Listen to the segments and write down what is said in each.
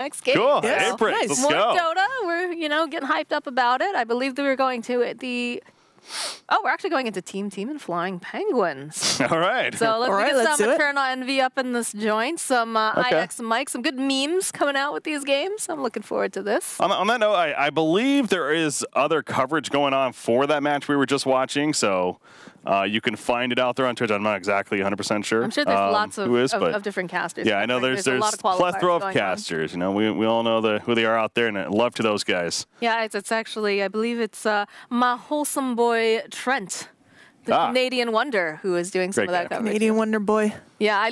next game. Cool. Yeah. Hey, Prince, let's More go. Dota. We're, getting hyped up about it. I believe that we're going to the... Oh, we're actually going into Team and Flying Penguins. All right. So let's right, get let's some do it. Eternal Envy up in this joint. Some IX Mike, some good memes coming out with these games. I'm looking forward to this. On that note, I believe there is other coverage going on for that match we were just watching, so you can find it out there on Twitch. I'm not exactly 100% sure. I'm sure there's lots of different casters. Yeah, I know there's a lot of plethora of casters. We all know who they are out there, and I love to those guys. Yeah, it's actually, I believe it's my wholesome boy Trent, the Canadian Wonder, who is doing some of that coverage. Canadian Wonder Boy. Yeah, I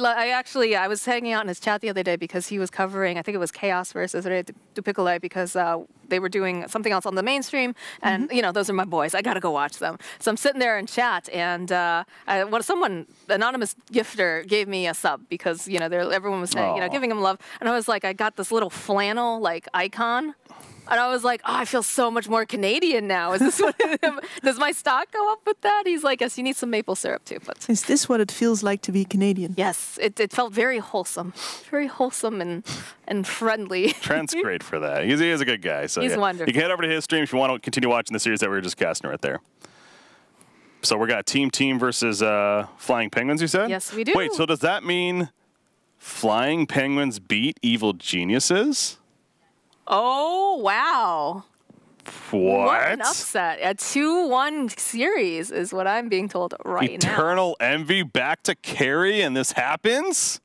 was hanging out in his chat the other day because he was covering, I think it was Chaos versus Rey du Piccolo, because they were doing something else on the mainstream, and those are my boys. I gotta go watch them. So I'm sitting there in chat, and someone, anonymous gifter, gave me a sub because everyone was saying, giving him love, and I was like, I got this little flannel icon. And I was like, I feel so much more Canadian now. Is this what does my stock go up with that? He's like, yes, you need some maple syrup too. But is this what it feels like to be Canadian? Yes, it felt very wholesome and friendly. Trent's great for that. He is a good guy. So he's wonderful. You can head over to his stream if you want to continue watching the series that we were just casting right there. So we got Team versus Flying Penguins, you said? Yes, we do. Wait, so does that mean Flying Penguins beat Evil Geniuses? Oh, wow. What an upset. A 2-1 series is what I'm being told right now. Eternal Envy back to carry, and this happens?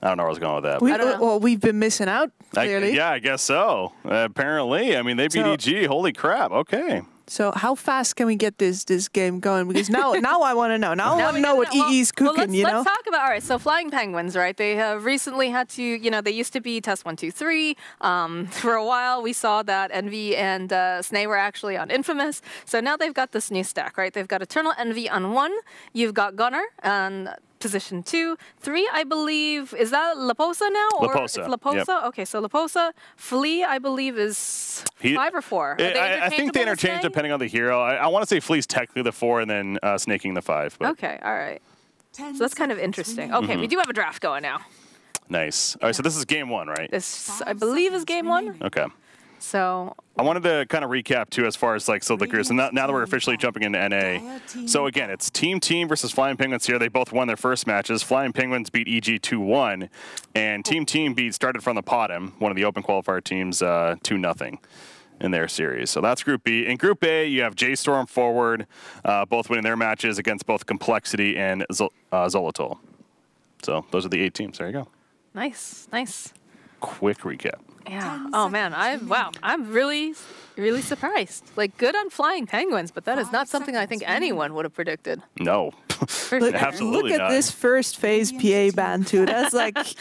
I don't know where I was going with that. Well, we've been missing out, clearly. I guess so. Apparently. I mean, they beat EG. Holy crap. Okay. So how fast can we get this game going? Because now I want to know. Now I want to know what EE's cooking, Let's talk about, all right, so Flying Penguins, right? They have recently had to, they used to be Test 1, 2, 3. For a while, we saw that Envy and Snay were actually on Infamous. So now they've got this new stack, right? They've got Eternal Envy on 1. You've got Gunner on position 2. 3, I believe, is that Laposa now? Or Laposa. It's Laposa? Yep. Okay, so Laposa. Flea, I believe, is 5 or 4. I think they interchange depending on the hero. I want to say Flea's technically the 4 and then Snaking the 5. But. Okay, all right. So that's kind of interesting. Okay, we do have a draft going now. Nice. All right, so this is game 1, right? This, I believe, is game 1. Okay. So I wanted to kind of recap too as far as the careers. And now that we're officially jumping into NA. So again, it's Team versus Flying Penguins here. They both won their first matches. Flying Penguins beat EG 2-1, and Team started from the bottom, one of the open qualifier teams, 2-0 in their series. So that's Group B. In Group A, you have J-Storm Forward, both winning their matches against both Complexity and Zolotol. So those are the 8 teams. There you go. Nice. Quick recap. Yeah. Oh man, I'm really surprised. Good on Flying Penguins, but that is not something I think anyone would have predicted. No. Absolutely look at this first phase PA band too. That's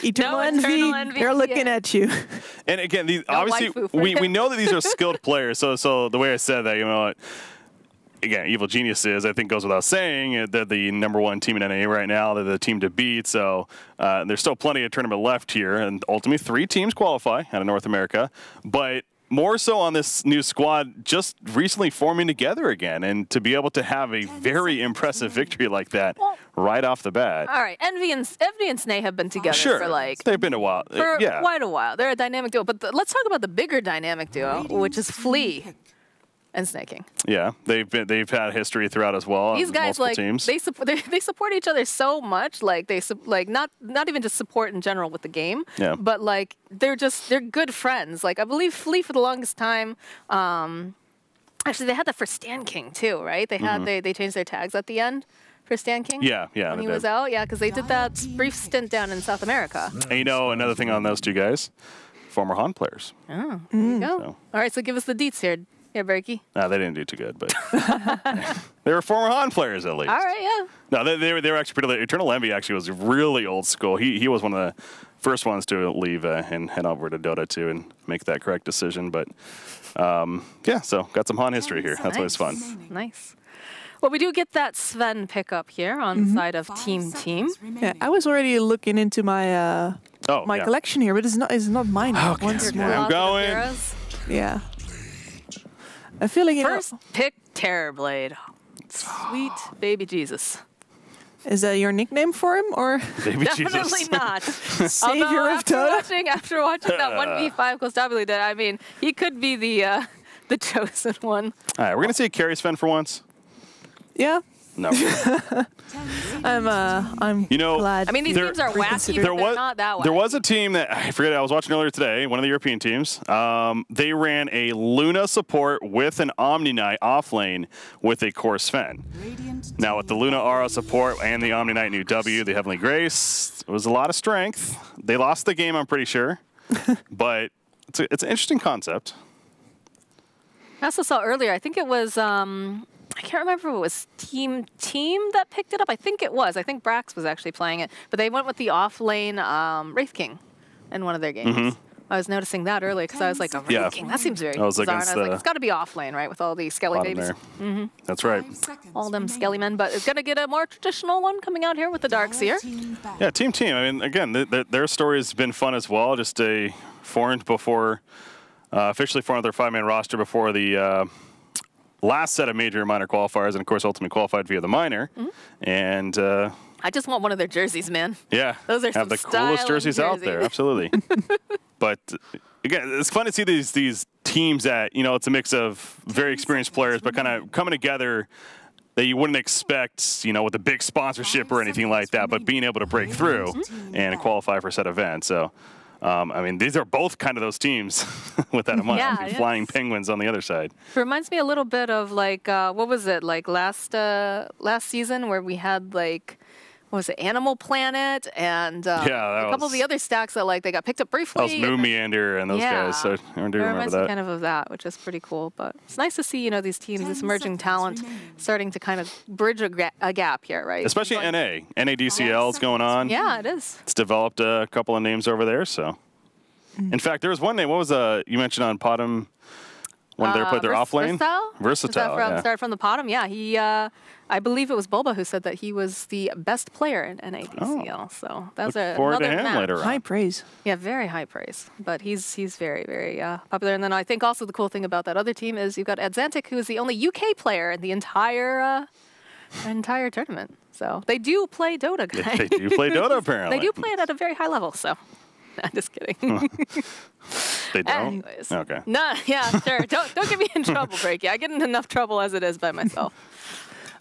Eternal Envy. They're looking at you. And again, obviously we know that these are skilled players. So the way I said that, again, Evil Geniuses, I think goes without saying, they're the #1 team in NA right now. They're the team to beat. So there's still plenty of tournament left here. And ultimately, 3 teams qualify out of North America. But more so on this new squad just recently forming together again. And to be able to have a very impressive victory like that right off the bat. All right, Envy and Snay have been together for they've been a while. For quite a while. They're a dynamic duo. But let's talk about the bigger dynamic duo, which is Flea and Snaking. Yeah, they've had history throughout as well. These guys teams. they support each other so much. Not even just support in general with the game. Yeah. But they're good friends. I believe Flea for the longest time. Actually, they had that for Stan King too, right? They had they changed their tags at the end for Stan King. Yeah. When he was out, because they did that brief stint down in South America. And another thing on those 2 guys, former Han players. Oh, there you go. So. All right, so give us the deets here. Yeah, Berkey. No, they didn't do too good, but they were former Han players at least. All right, yeah. No, they were actually pretty late. Eternal Envy actually was really old school. He was one of the first ones to leave and head over to Dota 2 and make that correct decision. But so got some Han history here. That's always fun. Nice. Well, we do get that Sven pickup here on the side of Team. Yeah, I was already looking into my collection here, but it's not mine. Okay, I'm going. Yeah. I feel like first pick Terrorblade. Sweet baby Jesus. Is that your nickname for him, or? Baby Definitely Jesus. not. Savior of Dota? After watching that 1v5 Constabulary, I mean, he could be the chosen one. All right, we're going to see Carrie Sven for once. Yeah. No. I'm glad. I mean, these teams are wacky, but they're not that wacky. There was a team that, I forget, I was watching earlier today, one of the European teams. They ran a Luna support with an Omni Knight off lane with a Core Sven. Now, with the Luna Aura support and the Omni Knight new W, the Heavenly Grace, it was a lot of strength. They lost the game, I'm pretty sure. But it's an interesting concept. I also saw earlier, I think it was... I can't remember if it was Team that picked it up. I think it was. I think Brax was actually playing it. But they went with the off-lane Wraith King in one of their games. I was noticing that earlier because I was like, a Wraith King? That seems very bizarre. And I was like, it's got to be off-lane, right, with all these Skelly babies. That's right. All them Skelly men. But it's going to get a more traditional one coming out here with the Darkseer. Yeah, Team. I mean, again, their story has been fun as well. Just formed before, officially formed their 5-man roster before the... last set of major and minor qualifiers, and of course, ultimately qualified via the minor. And I just want one of their jerseys, man. Yeah, those are have the coolest jerseys out there. Absolutely. But again, it's fun to see these teams that it's a mix of very experienced players, but kind of coming together that you wouldn't expect, with a big sponsorship or anything like that, but being able to break through and qualify for said events. So. I mean, these are both kind of those teams with that in mind. Yeah, Flying Penguins on the other side. It reminds me a little bit of like, what was it, like last season where we had like, what was it, Animal Planet and a couple of the other stacks that like they got picked up briefly. That was Moo Meander and those guys, so I do remember that. It reminds me kind of that, which is pretty cool. But it's nice to see, these teams, this emerging talent starting to kind of bridge a gap here, right? Especially NA. NADCL is going on. Yeah, it is. It's developed a couple of names over there, so. In fact, there was one name, what was you mentioned on Potom? When they played their off lane? Versatile. Started from the bottom. Yeah, he. I believe it was Bulba who said that he was the best player in NADCL. So that's forward to him later on. High praise. Yeah, very high praise. But he's very, very popular. And then I think also the cool thing about that other team is you've got Adxantic, who is the only UK player in the entire tournament. So they do play Dota, guys. They do play Dota, apparently. They do play it at a very high level. So. I'm just kidding. They don't? Anyways. Okay. No, yeah, sure. Don't get me in trouble, Breaky. I get in enough trouble as it is by myself.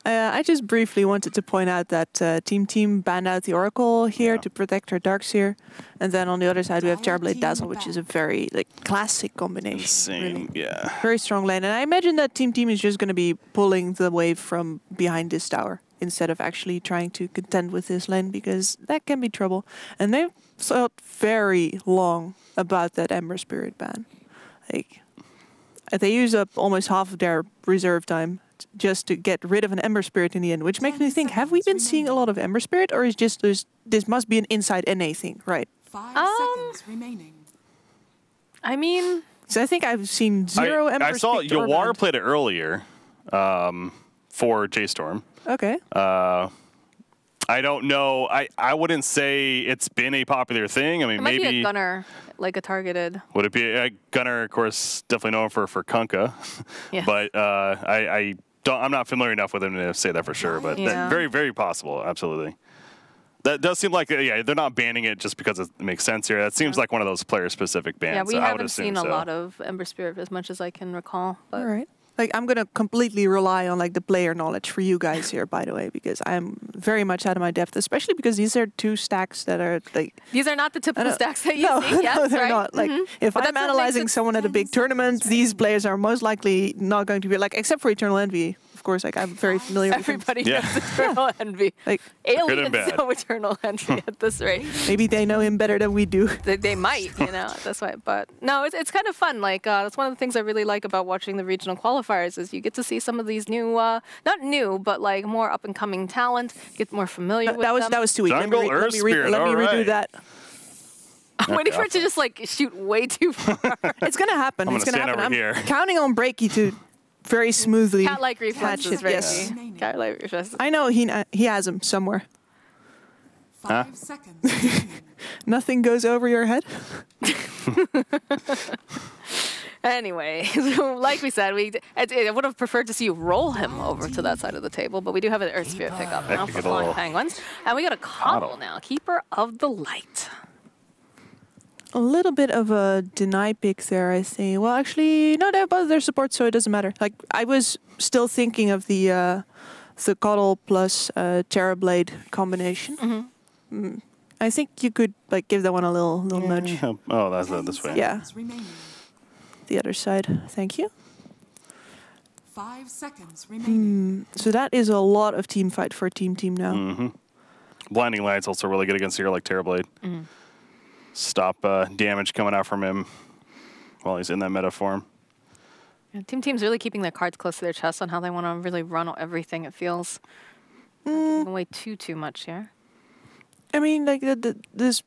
I just briefly wanted to point out that Team banned out the Oracle here to protect her Darkseer. And then on the other side, we have Terrorblade Dazzle, which is a very classic combination. Same, really. Very strong lane. And I imagine that Team is just going to be pulling the wave from behind this tower instead of actually trying to contend with this lane, because that can be trouble. And they've thought very long about that Ember Spirit ban. They use up almost half of their reserve time just to get rid of an Ember Spirit in the end, which makes me think, have we been seeing a lot of Ember Spirit, or is just this must be an inside NA thing, right? 5 seconds remaining. I mean... So I think I've seen zero Ember Spirit. I saw Yawar played it earlier for J-Storm. Okay. I don't know. I wouldn't say it's been a popular thing. I mean, it might maybe be a gunner, like a targeted. Would it be a gunner? Of course, definitely known for Kunkka. Yeah. But I'm not familiar enough with him to say that for sure. But that, very, very possible. Absolutely. That does seem like they're not banning it just because it makes sense here. That seems like one of those player-specific bans. Yeah, we so haven't seen a lot of Ember Spirit as much as I can recall. But. All right. I'm going to completely rely on the player knowledge for you guys here, by the way, because I'm very much out of my depth, especially because these are two stacks that are These are not the typical stacks that you see. Yes, no, they're right? not. If I'm analyzing someone at a big tournament, these players are most likely not going to be except for Eternal Envy. Of course, I'm very familiar with everybody knows Eternal Envy. Aliens know Eternal Envy at this rate. Maybe they know him better than we do. They might, that's why. But no, it's kind of fun. That's one of the things I really like about watching the regional qualifiers is you get to see some of these new, not new, but more up and coming talent. Get more familiar with them. That was too easy. Jungle Earth Spirit. Let me redo that. I'm waiting for it to just shoot way too far. It's gonna happen. It's gonna happen. I'm here. counting on Breaky to very smoothly cat-like reflexes, right? Yes. Cat-like reflexes. I know he has them somewhere. 5 seconds. Nothing goes over your head. Anyway, like we said, I would have preferred to see you roll him over to that side of the table, but we do have an Earth Spirit pickup now for Flying Penguins. And we got a Coddle now, Keeper of the Light. A little bit of a deny pick there, I think. Well, actually, no, they have both their support, so it doesn't matter. Like, I was still thinking of the Coddle plus Terrorblade combination. I think you could like give that one a little nudge. Oh, that's this way. Yeah. The other side. Thank you. 5 seconds remaining. So that is a lot of team fight for team now. Blinding Light's also really good against a hero like Terrorblade. Stop damage coming out from him while he's in that meta form. Yeah, team's really keeping their cards close to their chest on how they want to really run everything, it feels. Not giving away too much here. I mean, like, this...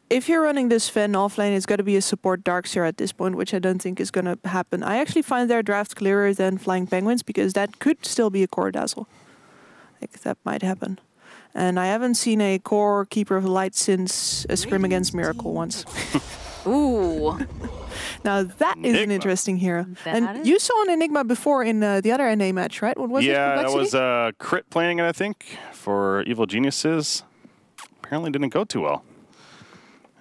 If you're running this Fen offlane, it's got to be a support Darkseer at this point, which I don't think is going to happen. I actually find their draft clearer than Flying Penguins, because that could still be a core Dazzle. Like, that might happen. And I haven't seen a core Keeper of the Light since a scrim against Miracle once. Ooh. Now that is an interesting hero. And you saw an Enigma before in the other NA match, right? What was it? Yeah, that was Crit playing it, I think, for Evil Geniuses. Apparently didn't go too well,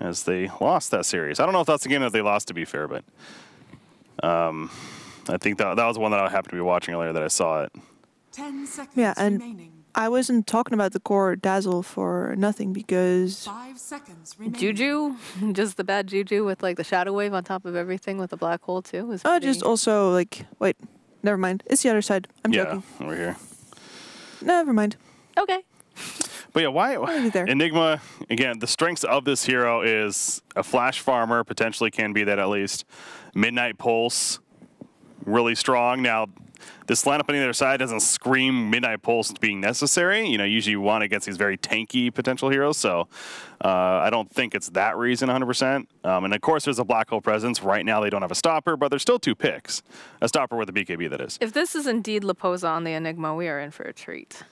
as they lost that series. I don't know if that's the game that they lost, to be fair, but I think that was one that I happened to be watching earlier that I saw it. 10 seconds remaining. I wasn't talking about the core Dazzle for nothing, because 5 seconds remaining. Juju, just the bad Juju with like the Shadow Wave on top of everything with the black hole too. Oh, just also like, wait, never mind. It's the other side. I'm joking. Yeah, over here. Never mind. Okay. But yeah, why Enigma, again, the strengths of this hero is a flash farmer, potentially can be that at least. Midnight Pulse, really strong. Now, this lineup on the other side doesn't scream Midnight Pulse as being necessary. You know, usually you want against these very tanky potential heroes, so I don't think it's that reason 100%. And of course, there's a Black Hole presence. Right now, they don't have a stopper, but there's still 2 picks. A stopper with a BKB, that is. If this is indeed Laposa on the Enigma, we are in for a treat.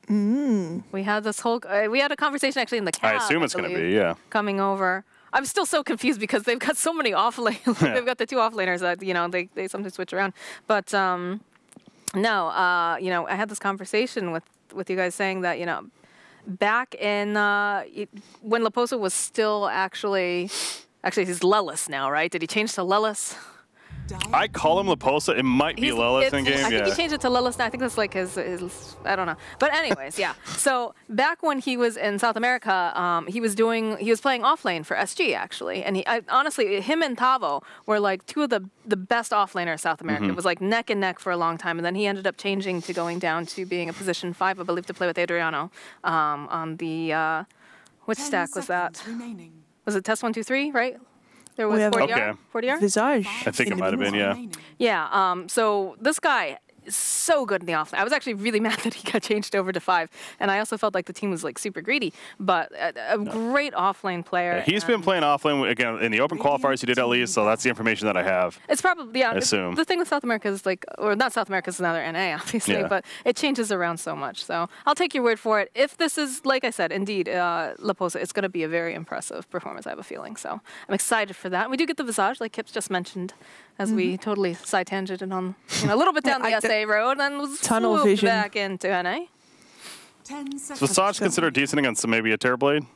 We had this whole we had a conversation actually in the cab. I assume it's going to be, yeah. Coming over. I'm still so confused because they've got so many offlaners. They've got the 2 offlaners that, you know, they sometimes switch around. But no, you know, I had this conversation with you guys saying that, you know, back in when Laposa was still actually he's Lelis now, right? Did he change to Lelis? I call him Laposa. It might be Lelis in game. I think he changed it to Lelis now. I think that's like his I don't know. But anyways, yeah. So back when he was in South America, he was playing offlane for SG actually, and honestly, him and Tavo were like 2 of the best offlaners in South America. It was like neck and neck for a long time, and then he ended up changing to going down to being a position 5, I believe, to play with Adriano on the which stack was that? Remaining. Was it Test 1, 2, 3? Right. There was 40R? Visage. I think it might have been, yeah. Yeah, so this guy is so good in the offlane. I was actually really mad that he got changed over to 5, and I also felt like the team was like super greedy, but a great offlane player. Yeah, he's been playing offlane, again, in the open qualifiers he did at least, so that's the information that I have. It's probably, yeah, I assume. The thing with South America is like, or not South America, is another NA, obviously, but it changes around so much, so I'll take your word for it. If this is, like I said, indeed, Laposa, it's going to be a very impressive performance, I have a feeling, so I'm excited for that. And we do get the Visage, like Kips just mentioned, as we totally side tangented on, you know, a little bit down the SA road and was tunnel swooped vision back into NA. 10 seconds. So Visage considered decent against maybe a Terrorblade.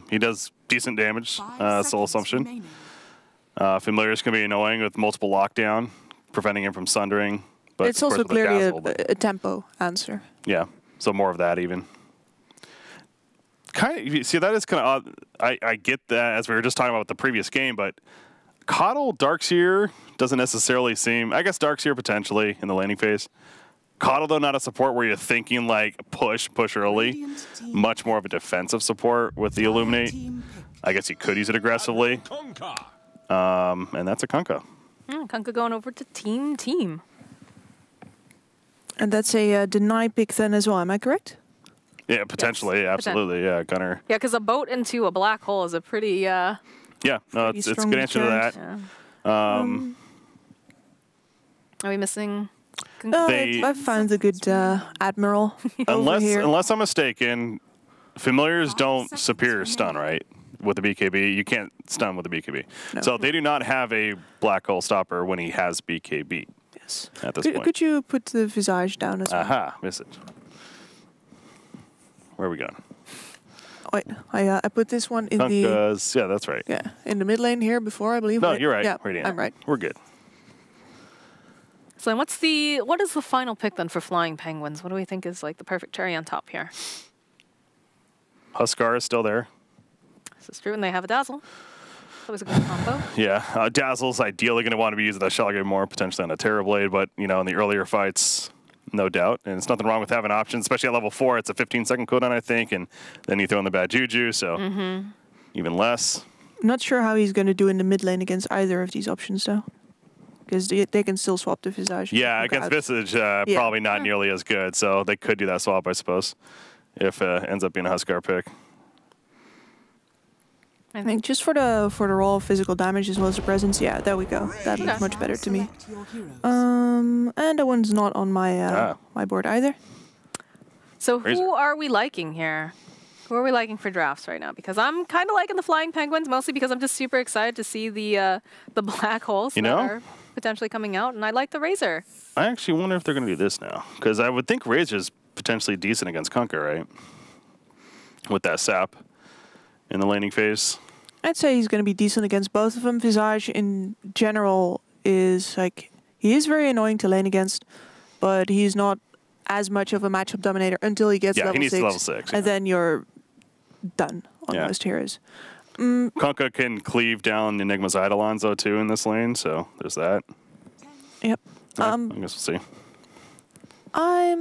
He does decent damage, Soul Assumption. Familiar's can be annoying with multiple lockdown, preventing him from sundering. But it's also clearly a tempo answer. Yeah, so more of that even. Kind of, see, that is kind of odd. I get that, as we were just talking about the previous game, but Coddle Darkseer doesn't necessarily seem, I guess Darkseer potentially in the laning phase. Coddle, though, not a support where you're thinking like push early. Much more of a defensive support with the Illuminate. I guess you could use it aggressively. And that's a Kunkka. Kunkka going over to team. And that's a deny pick then as well, am I correct? Yeah, potentially, yes. Absolutely, yeah, Gunner. Yeah, because a boat into a black hole is a pretty... Yeah, no, it's a good answer to that. Yeah. Are we missing? I found a good Admiral unless I'm mistaken, Familiars don't superior stun, right? with the BKB. You can't stun with the BKB. No. So they do not have a black hole stopper when he has BKB. Yes. At this point. Could you put the visage down as well? Aha, message. Where are we going? Wait, I put this one in yeah, that's right. Yeah, in the mid lane here before, I believe. No, right? you're right. Yeah, Radiant. I'm right. We're good. So what is the final pick then for Flying Penguins? What do we think is like the perfect cherry on top here? Huskar is still there. This is true, and they have a Dazzle. That was a good combo. Yeah, Dazzle's ideally going to want to be using that shotgun more, potentially on a Terrorblade, but, you know, in the earlier fights, no doubt. And it's nothing wrong with having options, especially at level 4. It's a 15-second cooldown, I think, and then you throw in the bad juju, so even less. Not sure how he's going to do in the mid lane against either of these options, though. Because they can still swap the visage. Yeah, against Visage, probably not nearly as good, so they could do that swap, I suppose, if it ends up being a Huskar pick. I think just for the raw physical damage as well as the presence, yeah, there we go. That looks much better to me. And that one's not on my my board either. So who are we liking here? Who are we liking for drafts right now? Because I'm kind of liking the Flying Penguins, mostly because I'm just super excited to see the black holes that are potentially coming out, and I like the Razor. I actually wonder if they're going to do this now, because I would think Razor's potentially decent against Kunkka, right? With that sap in the laning phase. I'd say he's going to be decent against both of them. Visage in general is like, he is very annoying to lane against, but he's not as much of a matchup dominator until he gets level 6. Yeah, he needs level 6. And then you're done on most heroes. Kunkka can cleave down Enigma's Eidolons, though, too, in this lane, so there's that. Yep. I guess we'll see. I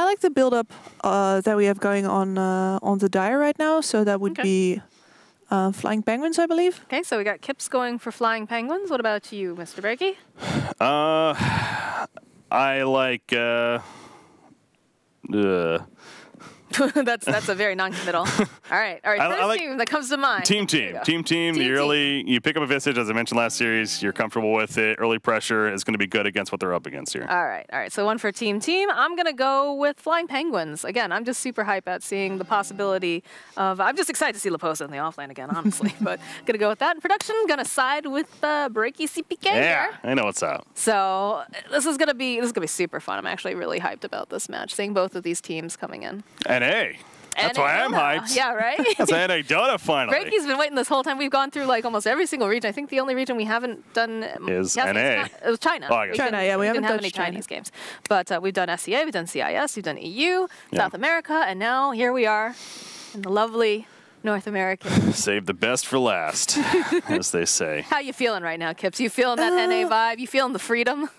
like the build-up that we have going on the Dire right now, so that would be Flying Penguins, I believe. Okay, so we got Kips going for Flying Penguins. What about you, Mr. Berkey? I like... that's a very non-committal. All right. First team that comes to mind. Team. You pick up a Visage, as I mentioned last series. You're comfortable with it. Early pressure is going to be good against what they're up against here. All right. So one for team. I'm going to go with Flying Penguins. Again, I'm just super hype at seeing the possibility of. I'm just excited to see Laposa in the offlane again, honestly. But going to go with that in production. Going to side with Breaky CPK. Yeah, here. I know what's up. So this is going to be super fun. I'm actually really hyped about this match. Seeing both of these teams coming in. NA. That's why I'm hyped. Yeah, right? That's NA Dota finally. Breaky's been waiting this whole time. We've gone through like almost every single region. I think the only region we haven't done is NA. It was China. Oh, China, yeah, we haven't didn't have touched any China. Chinese games. But we've done SEA, we've done CIS, we've done EU, South America, and now here we are in the lovely North America. Save the best for last, as they say. How you feeling right now, Kips? You feeling that NA vibe? You feeling the freedom?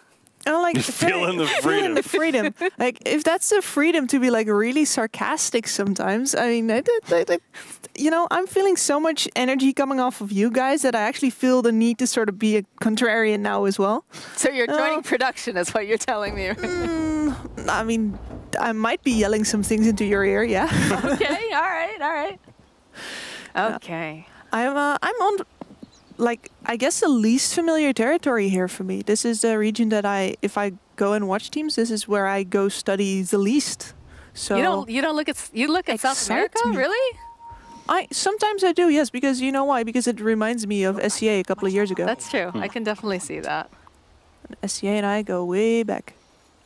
I like feeling the freedom. Feeling the freedom. Like, if that's the freedom to be like really sarcastic sometimes, I mean, you know, I'm feeling so much energy coming off of you guys that I actually feel the need to sort of be a contrarian now as well. So you're joining production, is what you're telling me. I mean, I might be yelling some things into your ear, yeah. Okay, all right. Okay. I'm on, like, I guess the least familiar territory here for me. This is the region that if I go and watch teams, this is where I go study the least. So you don't look at South America, really? Sometimes I do, yes, because you know why? Because it reminds me of SEA a couple of years ago. That's true. I can definitely see that. SEA and I go way back.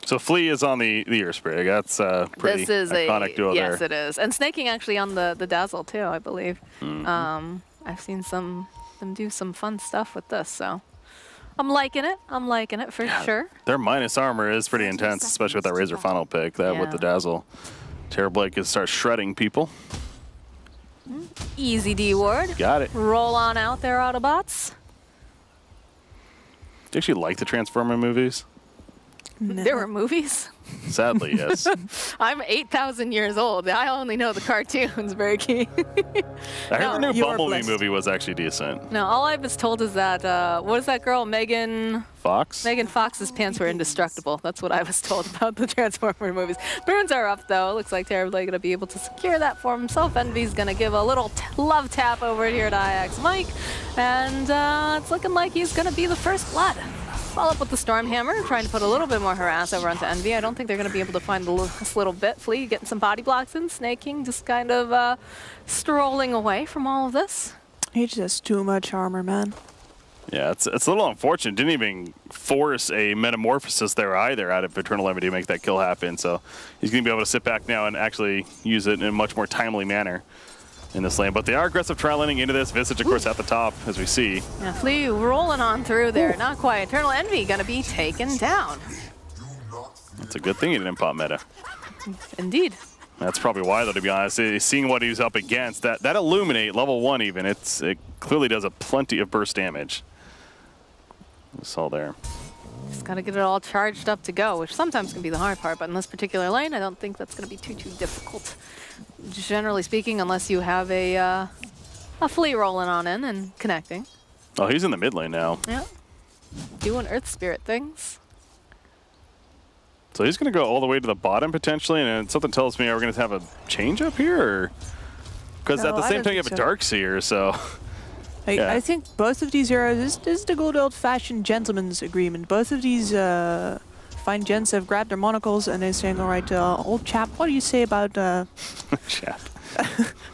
So Flea is on the Earsprig. That's pretty iconic duo there. Yes, it is. And snaking actually on the Dazzle too, I believe. I've seen them do some fun stuff with this, so I'm liking it. For sure. Their minus armor is pretty intense, especially with that Razor final pick. With the Dazzle. Terrorblade can start shredding people. Easy D ward. Got it. Roll on out there, Autobots. Do you actually like the Transformer movies? No. There were movies? Sadly, yes. I'm 8,000 years old. I only know the cartoons, Berkey. I heard the new Bumblebee movie was actually decent. No, all I was told is that, what is that girl, Megan Fox? Megan Fox's pants were indestructible. That's what I was told about the Transformer movies. Bruins are up, though. Looks like Terrorblade going to be able to secure that for himself. Envy's going to give a little love tap over here to Ajax Mike. And it's looking like he's going to be the first blood Follow up with the Stormhammer, trying to put a little bit more harass over onto Envy. I don't think they're going to be able to find this little bit. Flea getting some body blocks in, Snaking just kind of strolling away from all of this. He just has too much armor, man. Yeah, it's a little unfortunate. Didn't even force a metamorphosis there either out of Eternal Envy to make that kill happen. So he's going to be able to sit back now and actually use it in a much more timely manner in this lane. But they are aggressive trial laning into this. Visage, of course, at the top, as we see. Yeah, Flea rolling on through there. Not quite. Eternal Envy going to be taken down. That's a good thing he didn't pop meta. Indeed. That's probably why, though, to be honest. Seeing what he's up against, that Illuminate, level 1 even, it clearly does a plenty of burst damage. That's all there. Just got to get it all charged up to go, which sometimes can be the hard part, but in this particular lane, I don't think that's going to be too difficult. Generally speaking, unless you have a Flea rolling on in and connecting. Oh, he's in the mid lane now. Yeah. Doing Earth Spirit things. So he's going to go all the way to the bottom, potentially, and something tells me we're going to have a change up here? Because at the same time, you have a Darkseer, so... Yeah. I think both of these heroes, this is the good old-fashioned gentleman's agreement. Both of these fine gents have grabbed their monocles and they're saying, all right, old chap, what do you say about chap.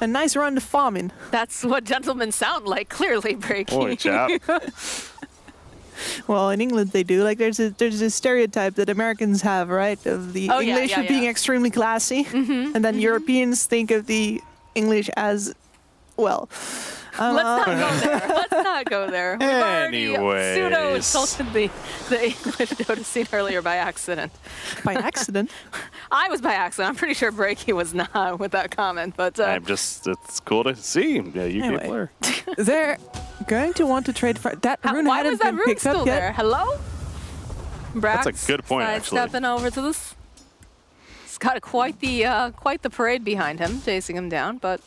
a nice run to farming? That's what gentlemen sound like, clearly, Breaky. Boy, chap. Well, in England they do. Like there's a stereotype that Americans have, right, of the English being extremely classy, and then Europeans think of the English as, well... Let's not go there. Let's not go there. We've already pseudo-insulted the English Dota scene earlier by accident. By accident? I was by accident. I'm pretty sure Breaky was not with that comment, but... it's cool to see. Yeah, UK player. They're going to want to trade for... That rune hadn't been picked up yet. Hello? Brax, that's a good point, actually. Stepping over to this. He's got quite the parade behind him, chasing him down, but...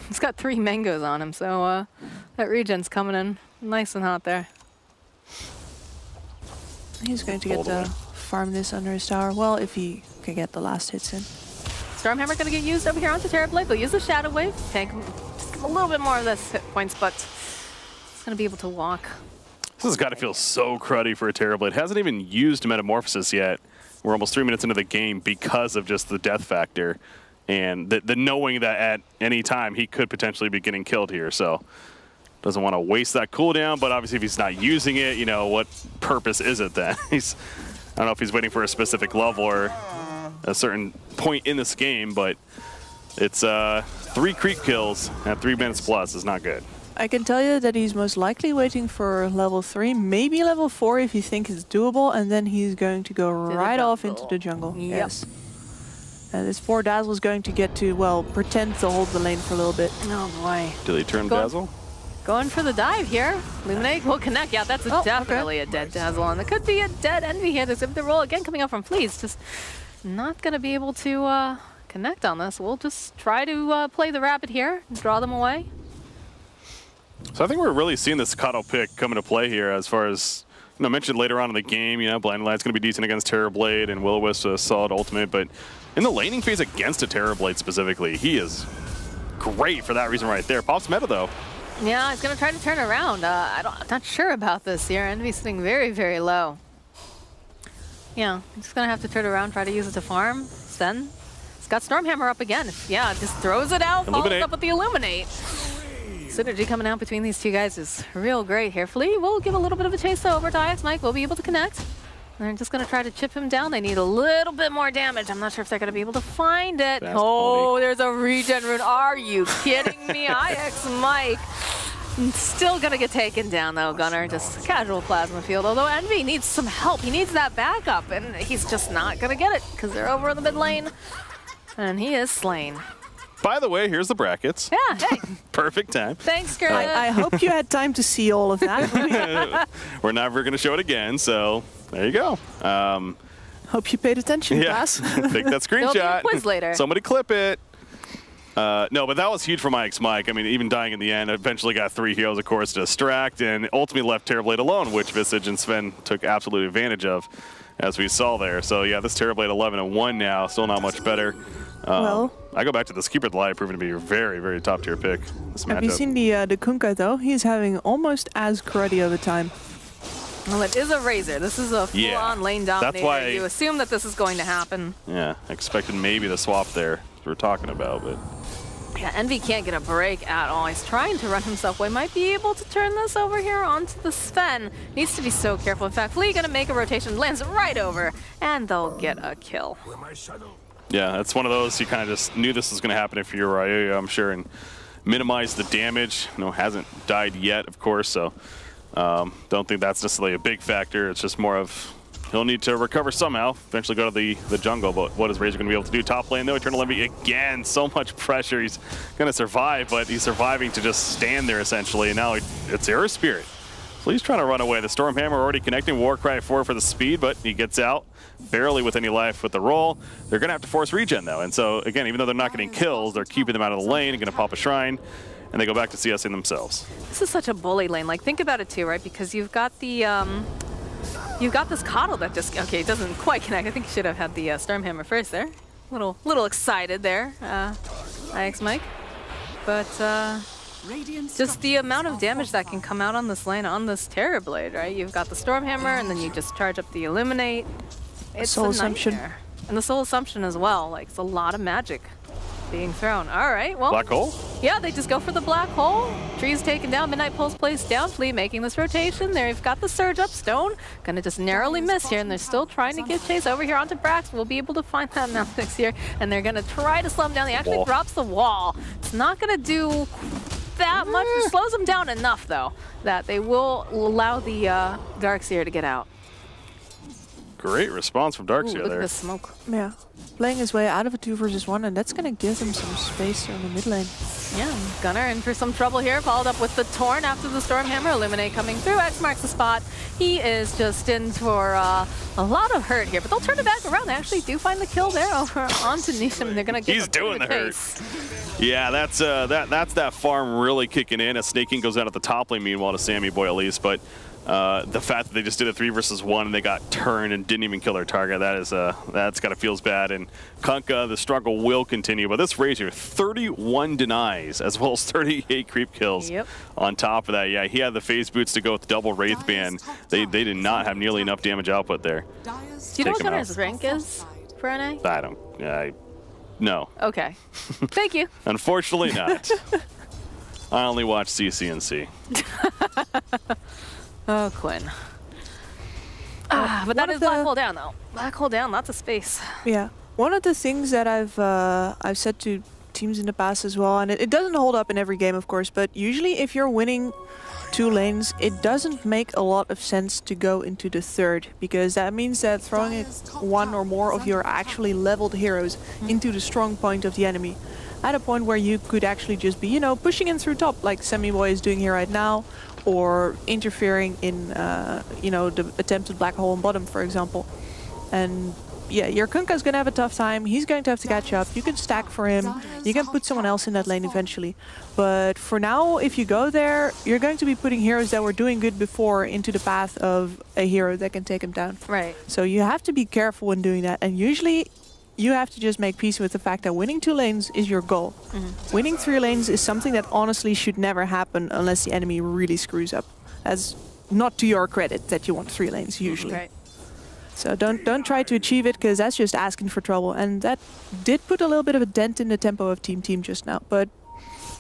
He's got 3 mangoes on him, so that regen's coming in nice and hot there. He's going to get to farm this under his tower. Well, if he can get the last hits in. Stormhammer going to get used over here onto Terrorblade. They'll use the Shadow Wave. Tank him, just give him a little bit more of this hit points, but he's going to be able to walk. This has got to feel so cruddy for a Terrorblade. Hasn't even used Metamorphosis yet. We're almost 3 minutes into the game because of just the death factor. And the knowing that at any time he could potentially be getting killed here, so doesn't want to waste that cooldown. But obviously, if he's not using it, you know, what purpose is it then? I don't know if he's waiting for a specific level or a certain point in this game, but it's 3 creep kills at 3 minutes plus is not good. I can tell you that he's most likely waiting for level 3, maybe level 4 if you think it's doable, and then he's going to go right off into the jungle. Yep. Yes. This 4 Dazzle is going to get to, well, pretend to hold the lane for a little bit. Oh boy. Did he turn Dazzle? Going for the dive here. Illuminate will connect. Yeah, that's definitely a dead Dazzle. And it could be a dead Envy here. There's the roll again coming up from Fleas. Just not going to be able to connect on this. We'll just try to play the Rapid here and draw them away. So I think we're really seeing this Kato pick come into play here as far as, you know, mentioned later on in the game, you know, Blinding Light's going to be decent against Terrorblade and Will-O-Wisp a solid ultimate, but in the laning phase against a Terrorblade specifically, he is great for that reason right there. Pops meta, though. Yeah, he's going to try to turn around. I'm not sure about this here. Envy's sitting very, very low. Yeah, he's just going to have to turn around, try to use it to farm. Then he's got Stormhammer up again. Yeah, just throws it out, follows up with the Illuminate. Synergy coming out between these two guys is real great here. Flea will give a little bit of a chase, though, over to Ix. Mike will be able to connect. They're just going to try to chip him down. They need a little bit more damage. I'm not sure if they're going to be able to find it. There's a regen rune. Are you kidding me? Ix Mike still going to get taken down, though. Gunner, just casual plasma field. Although Envy needs some help. He needs that backup, and he's just not going to get it because they're over in the mid lane. And he is slain. By the way, here's the brackets. Yeah, hey. Perfect time. Thanks, Gerda. I hope you had time to see all of that. We're never going to show it again, so there you go. Hope you paid attention, class. Take that screenshot. There'll be a quiz later. Somebody clip it. No, but that was huge from Ix Mike. I mean, even dying in the end, eventually got 3 heroes, of course, to distract, and ultimately left Terrorblade alone, which Visage and Sven took absolute advantage of, as we saw there. So yeah, this Terrorblade 11-1 now, still not much better. Well, I go back to this Keeper of the Light, proving to be a very, very top tier pick. This have you seen the Kunkka though? He's having almost as cruddy of a time. Well, it is a Razor. This is a full-on lane dominator. That's why you assume that this is going to happen. Yeah, expected maybe the swap there we're talking about, but yeah, Envy can't get a break at all. He's trying to run himself away. Might be able to turn this over here onto the Sven. Needs to be so careful. In fact, Flea gonna make a rotation, lands right over, and they'll get a kill. yeah, that's one of those you kind of just knew this was going to happen if you're Ryu, I'm sure, and minimize the damage. You know, hasn't died yet, of course, so don't think that's necessarily a big factor. It's just more of he'll need to recover somehow, eventually go to the jungle, but what is Razor going to be able to do? Top lane, though, Eternal Envy again, so much pressure. He's going to survive, but he's surviving to just stand there, essentially, and now it's Air Spirit. So he's trying to run away. The Stormhammer already connecting, Warcry 4 for the speed, but he gets out, barely with any life with the roll. They're going to have to force regen, though, and so, again, even though they're not getting kills, they're keeping them out of the lane and going to pop a Shrine, and they go back to CSing themselves. This is such a bully lane. Like, think about it, too, right? Because you've got the... You've got this Coddle that just, okay, it doesn't quite connect. I think you should have had the Stormhammer first there. Little excited there, IX Mike. But just the amount of damage that can come out on this lane, on this Terrorblade, right? You've got the Stormhammer, and then you just charge up the Illuminate. It's Soul a Assumption. nightmare. And the Soul Assumption as well. Like, it's a lot of magic being thrown. All right, well. Black hole? Yeah, they just go for the black hole. Tree's taken down, Midnight Pulse placed down, Flea making this rotation. They've got the surge up, Stone gonna just narrowly miss here, and they're still trying to get Chase over here onto Brax. We'll be able to find that now next year, and they're gonna try to slow him down. He actually drops the wall. It's not gonna do that much. It slows him down enough, though, that they will allow the Darkseer to get out. Great response from Darkseer Look there. at the smoke. Yeah, playing his way out of a 2 versus 1, and that's going to give him some space on the mid lane. Yeah, Gunnar in for some trouble here, followed up with the Torn after the Stormhammer. Illuminate coming through, X marks the spot. He is just in for a lot of hurt here, but they'll turn it back around. They actually do find the kill there over onto Nisham. They're going to get He's doing the hurt. chase. Yeah, that's that farm really kicking in. As Snaking goes out at the top lane, meanwhile, to Sammy Boy at least, but the fact that they just did a 3 versus 1 and they got turned and didn't even kill their target, that's gotta feels bad. And Kunkka, the struggle will continue, but this Razor, 31 denies as well as 38 creep kills. Yep. On top of that, yeah, he had the phase boots to go with double Wraith Band. They did not have nearly enough damage output there. Do you know what Take him Gunnar's rank is for NA? I don't. No. Okay. Thank you. Unfortunately not. I only watch CCNC. Oh, Quinn. But that is Black Hole down, though. Black Hole down, lots of space. Yeah, one of the things that I've said to teams in the past as well, and it doesn't hold up in every game, of course, but usually if you're winning 2 lanes, it doesn't make a lot of sense to go into the 3rd, because that means that throwing 1 or more of your actually leveled heroes into the strong point of the enemy, at a point where you could actually just be, you know, pushing in through top, like Sammy Boy is doing here right now, or interfering in, you know, the attempted black hole on bottom, for example. And yeah, your Kunkka's gonna have a tough time. He's going to have to catch up. You can stack for him. You can put someone else in that lane eventually. But for now, if you go there, you're going to be putting heroes that were doing good before into the path of a hero that can take him down. Right. So you have to be careful when doing that. And usually, you have to just make peace with the fact that winning 2 lanes is your goal. Winning 3 lanes is something that honestly should never happen unless the enemy really screws up. That's not to your credit that you want 3 lanes usually. Right. So don't try to achieve it, because that's just asking for trouble. And that did put a little bit of a dent in the tempo of Team just now. But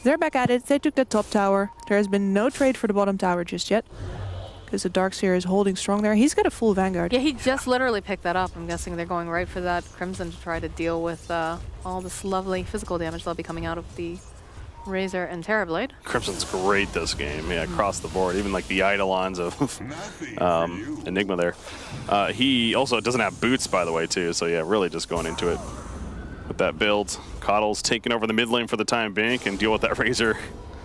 they're back at it. They took the top tower. There has been no trade for the bottom tower just yet, because the Darkseer is holding strong there. He's got a full Vanguard. Yeah, he just literally picked that up. I'm guessing they're going right for that Crimson to try to deal with all this lovely physical damage that'll be coming out of the Razor and Terrorblade. Crimson's great this game, yeah, across the board. Even like the Eidolons of Enigma there. He also doesn't have boots, by the way, too. So yeah, really just going into it with that build. Coddle's taking over the mid lane for the time being, and deal with that Razor,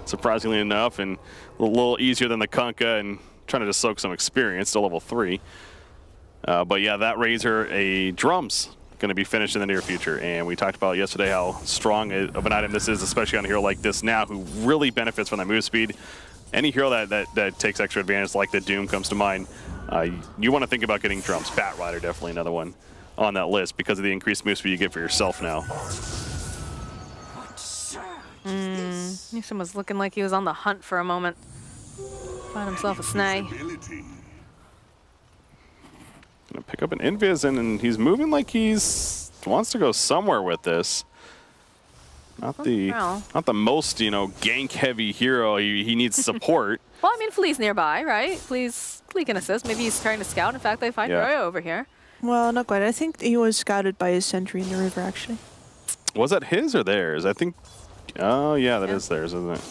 surprisingly enough, and a little easier than the Kunkka, and trying to just soak some experience to level 3. But yeah, that Razor, a drums, going to be finished in the near future. And we talked about yesterday how strong of an item this is, especially on a hero like this now, who really benefits from that move speed. Any hero that takes extra advantage, like the Doom comes to mind, you want to think about getting drums. Bat Rider, definitely another one on that list, because of the increased move speed you get for yourself now. Newsom was looking like he was on the hunt for a moment. Find himself a snag. Gonna pick up an invis, and he's moving like wants to go somewhere with this. Not the most, you know, gank-heavy hero. He needs support. Well, I mean, Flea's nearby, right? Flea can assist. Maybe he's trying to scout. In fact, they find Royo over here. Well, not quite. I think he was scouted by his sentry in the river, actually. Was that his or theirs? I think... Oh, yeah, that is theirs, isn't it?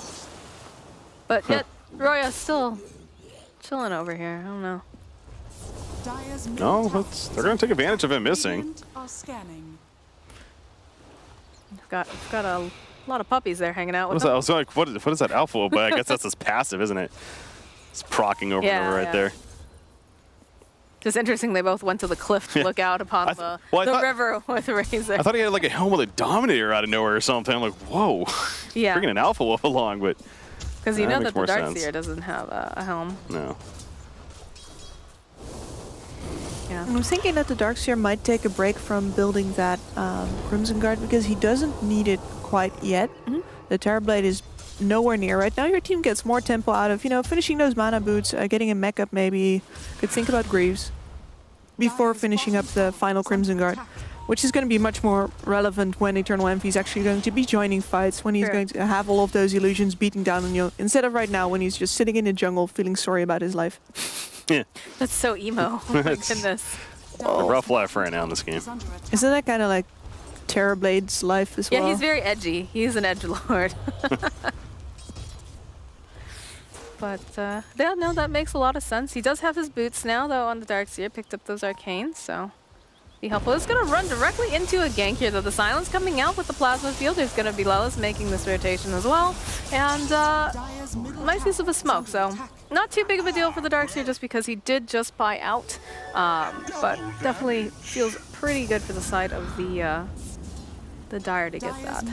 But yet, Royo's still chilling over here. I don't know. No, they're going to take advantage of him missing. We've got a lot of puppies there hanging out with I was like, what is that alpha? But I guess that's his passive, isn't it? It's procking over and over right there. Just interesting, they both went to the cliff to look out upon the river with Razor. I thought he had like a helm with a Dominator out of nowhere or something. I'm like, whoa. Yeah. Bringing an Alpha Wolf along, but... Because you know that the Darkseer doesn't have a helm. No. Yeah. I'm thinking that the Darkseer might take a break from building that Crimson Guard because he doesn't need it quite yet. The Terrorblade is nowhere near right now. Your team gets more tempo out of, you know, finishing those mana boots, getting a mech up maybe. Could think about Greaves before finishing up the final Crimson Guard, which is going to be much more relevant when Eternal Envy is actually going to be joining fights, when he's going to have all of those illusions beating down on you, instead of right now when he's just sitting in the jungle feeling sorry about his life. Yeah. That's so emo. Oh my goodness. A rough life right now in this game. Isn't that kind of like Terrorblade's life as well? Yeah, he's very edgy. He's an edgelord. But, yeah, no, that makes a lot of sense. He does have his boots now, though, on the Darkseer. Picked up those arcanes, so be helpful. It's going to run directly into a gank here, though. The Silence coming out with the Plasma Field. There's going to be Lelis making this rotation as well. And nice use of a smoke, so not too big of a deal for the Darkseer just because he did just buy out. But definitely feels pretty good for the side of the Dire to get that.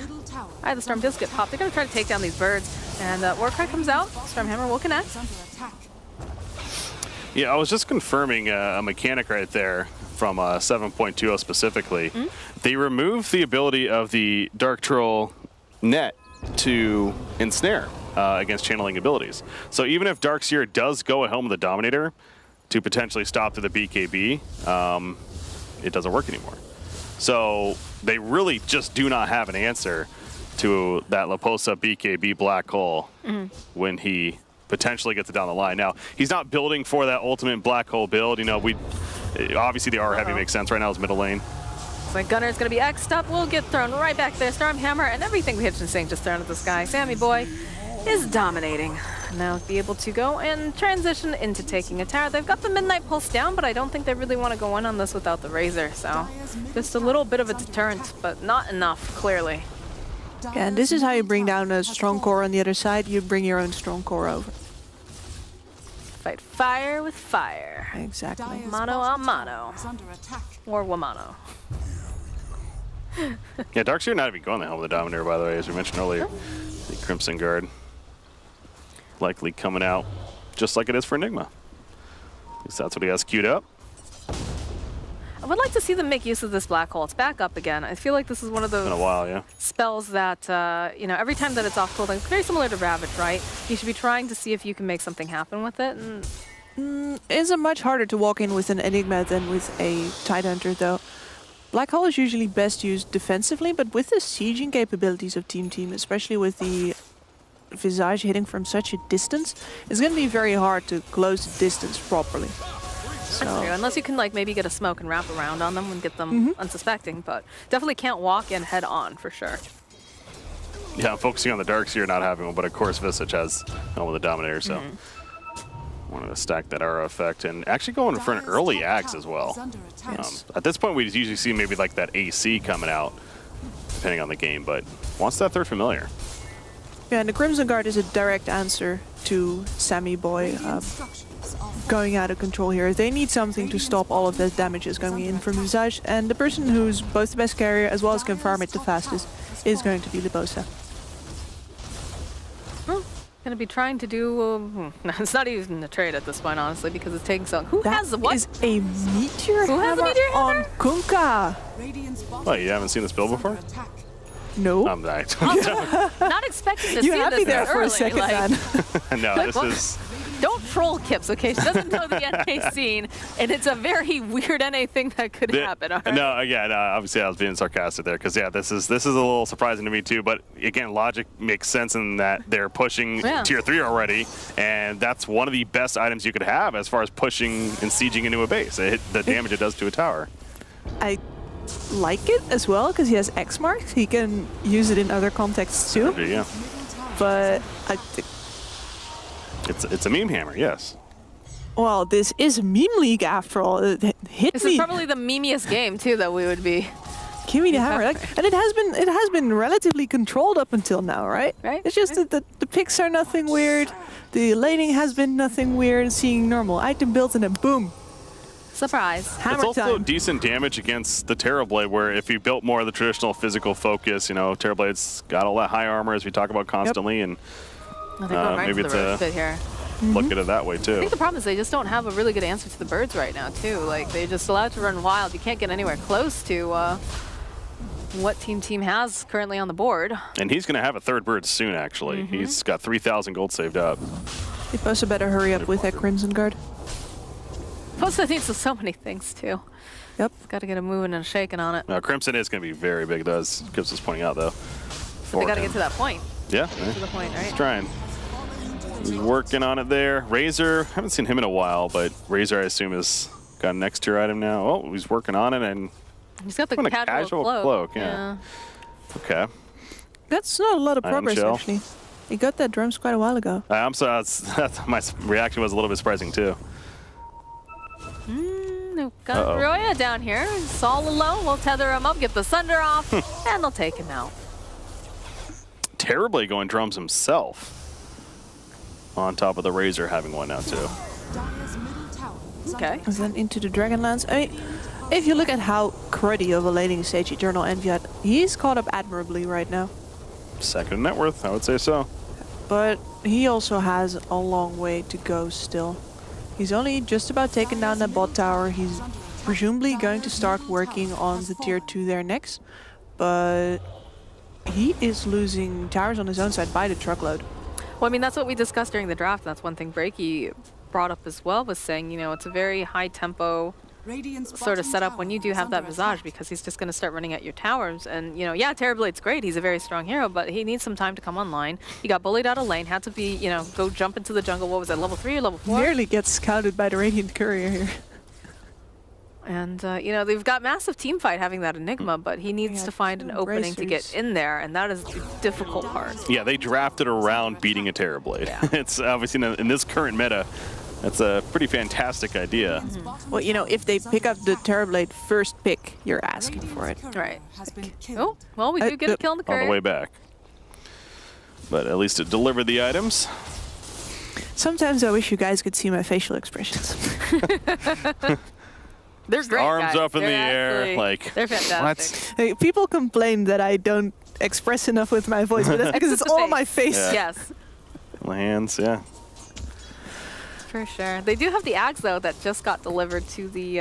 The Storm does get popped. They're going to try to take down these birds. And Warcry comes out. Stormhammer will connect. Yeah, I was just confirming a mechanic right there from 7.20 specifically. They removed the ability of the Dark Troll net to ensnare against channeling abilities. So even if Darkseer does go a helm with the Dominator to potentially stop to the BKB, it doesn't work anymore. So they really just do not have an answer to that Leposa BKB black hole when he potentially gets it down the line. Now, he's not building for that ultimate black hole build. You know, obviously the R heavy makes sense right now is middle lane. So Gunner's going to be X'd up. We'll get thrown right back there. Stormhammer and everything we have been saying just thrown at the sky. Sammy Boy is dominating. Now be able to go and transition into taking a tower. They've got the Midnight Pulse down, but I don't think they really want to go in on this without the Razor. So just a little bit of a deterrent, but not enough, clearly. Yeah, and this is how you bring down a strong core on the other side. You bring your own strong core over. Fight fire with fire. Exactly. Mano a mano. Or Wamano. Yeah, Darkseer not even going the helm of the Dominator, by the way, as we mentioned earlier. The Crimson Guard likely coming out just like it is for Enigma. At least that's what he has queued up. I would like to see them make use of this black hole. It's back up again. I feel like this is one of those spells that, you know, every time that it's off cooling, it's very similar to Ravage, right? You should be trying to see if you can make something happen with it. And it's much harder to walk in with an Enigma than with a Tidehunter, though. Black hole is usually best used defensively, but with the sieging capabilities of Team, especially with the Visage hitting from such a distance, it's going to be very hard to close the distance properly. That's true, unless you can like maybe get a smoke and wrap around on them and get them unsuspecting, but definitely can't walk in head on for sure. Yeah, I'm focusing on the Darkseer not having one, but of course Visage has one with the Dominator, so wanted to stack that aura effect and actually going for an early axe as well. At this point, we usually see maybe like that AC coming out, depending on the game, but wants that third familiar. Yeah, and the Crimson Guard is a direct answer to Sammy Boy going out of control here. They need something to stop all of that damages going in from Visage, and the person who's both the best carrier as well as can farm it the fastest is going to be Leposa. Going to be trying to do... it's not even a trade at this point, honestly, because it's taking so long. Who has the what? That is a meteor Who has a meteor on Kunkka. Oh, you haven't seen this build before? No. I'm not. Not expecting to see this You had me there for early, a second, like, man. No, this is Don't troll Kips, okay? She doesn't know the NA scene, and it's a very weird NA thing that could happen. All right? No, yeah, no, obviously I was being sarcastic there because, yeah, this is a little surprising to me too. But again, logic makes sense in that they're pushing tier 3 already, and that's one of the best items you could have as far as pushing and sieging into a base. The damage it does to a tower. I like it as well because he has X marks. He can use it in other contexts too. Yeah. But I think it's a meme hammer, yes. Well, this is Meme League after all. This is probably the memeiest game too that we would be. Give me the hammer, and it has been relatively controlled up until now, right? Right. It's just that the picks are nothing weird. The laning has been nothing weird. Seeing normal item builds and then boom. Surprise. Hammer it's also time. decent damage against the Terrorblade, where if you built more of the traditional physical focus, you know, Terrorblade's got all that high armor as we talk about constantly, and maybe it's a here. look at it that way too. I think the problem is they just don't have a really good answer to the birds right now too. Like they're just allowed to run wild. You can't get anywhere close to what Team has currently on the board. And he's going to have a third bird soon, actually. He's got 3,000 gold saved up. You also better hurry up with that Crimson Guard. Plus, I think so many things too. Yep. Got to get a moving and a shaking on it. Crimson is going to be very big, as Gibbs was pointing out, though. So they got to get to that point. Yeah. To the point, right? He's trying. He's working on it there. Razor, haven't seen him in a while, but Razor, I assume, has got an next tier item now. Oh, he's working on it, and he's got the casual cloak. Yeah. Okay. That's not a lot of progress, actually. He got that drums quite a while ago. I'm sorry, my reaction was a little bit surprising, too. Got Roya down here. It's all alone. We'll tether him up, get the Sunder off, and they'll take him out. Terribly going drums himself. On top of the Razor having one now, too. Okay. And then into the Dragonlance. I mean, if you look at how cruddy of a laning stage Eternal Envy had, he's caught up admirably right now. Second net worth, I would say so. But he also has a long way to go still. He's only just about taken down that bot tower. He's presumably going to start working on the tier 2 there next. But he is losing towers on his own side by the truckload. Well, I mean, that's what we discussed during the draft. That's one thing Breaky brought up as well, was saying, you know, it's a very high tempo sort of setup when you do have that Visage, because he's just going to start running at your towers. And, you know, yeah, Terrorblade's great. He's a very strong hero, but he needs some time to come online. He got bullied out of lane, had to be, you know, go jump into the jungle. What was that, level 3 or level 4? Nearly gets scouted by the Radiant Courier here. And, you know, they've got massive team fight having that Enigma, but he needs to find an opening to get in there, and that is the difficult part. Yeah, they drafted around beating a Terrorblade. Yeah. It's obviously in this current meta, that's a pretty fantastic idea. Well, you know, if they pick up the Terrorblade first pick, you're asking for it. Right. Oh, well, we do get a kill in the courier. On the way back. But at least it delivered the items. Sometimes I wish you guys could see my facial expressions. They're great, Arms guys. up in the air, like, they're fantastic. what? Hey, people complain that I don't express enough with my voice, but that's because it's all my face. Yeah. Yes. Hands, yeah. For sure. They do have the Axe, though, that just got delivered to the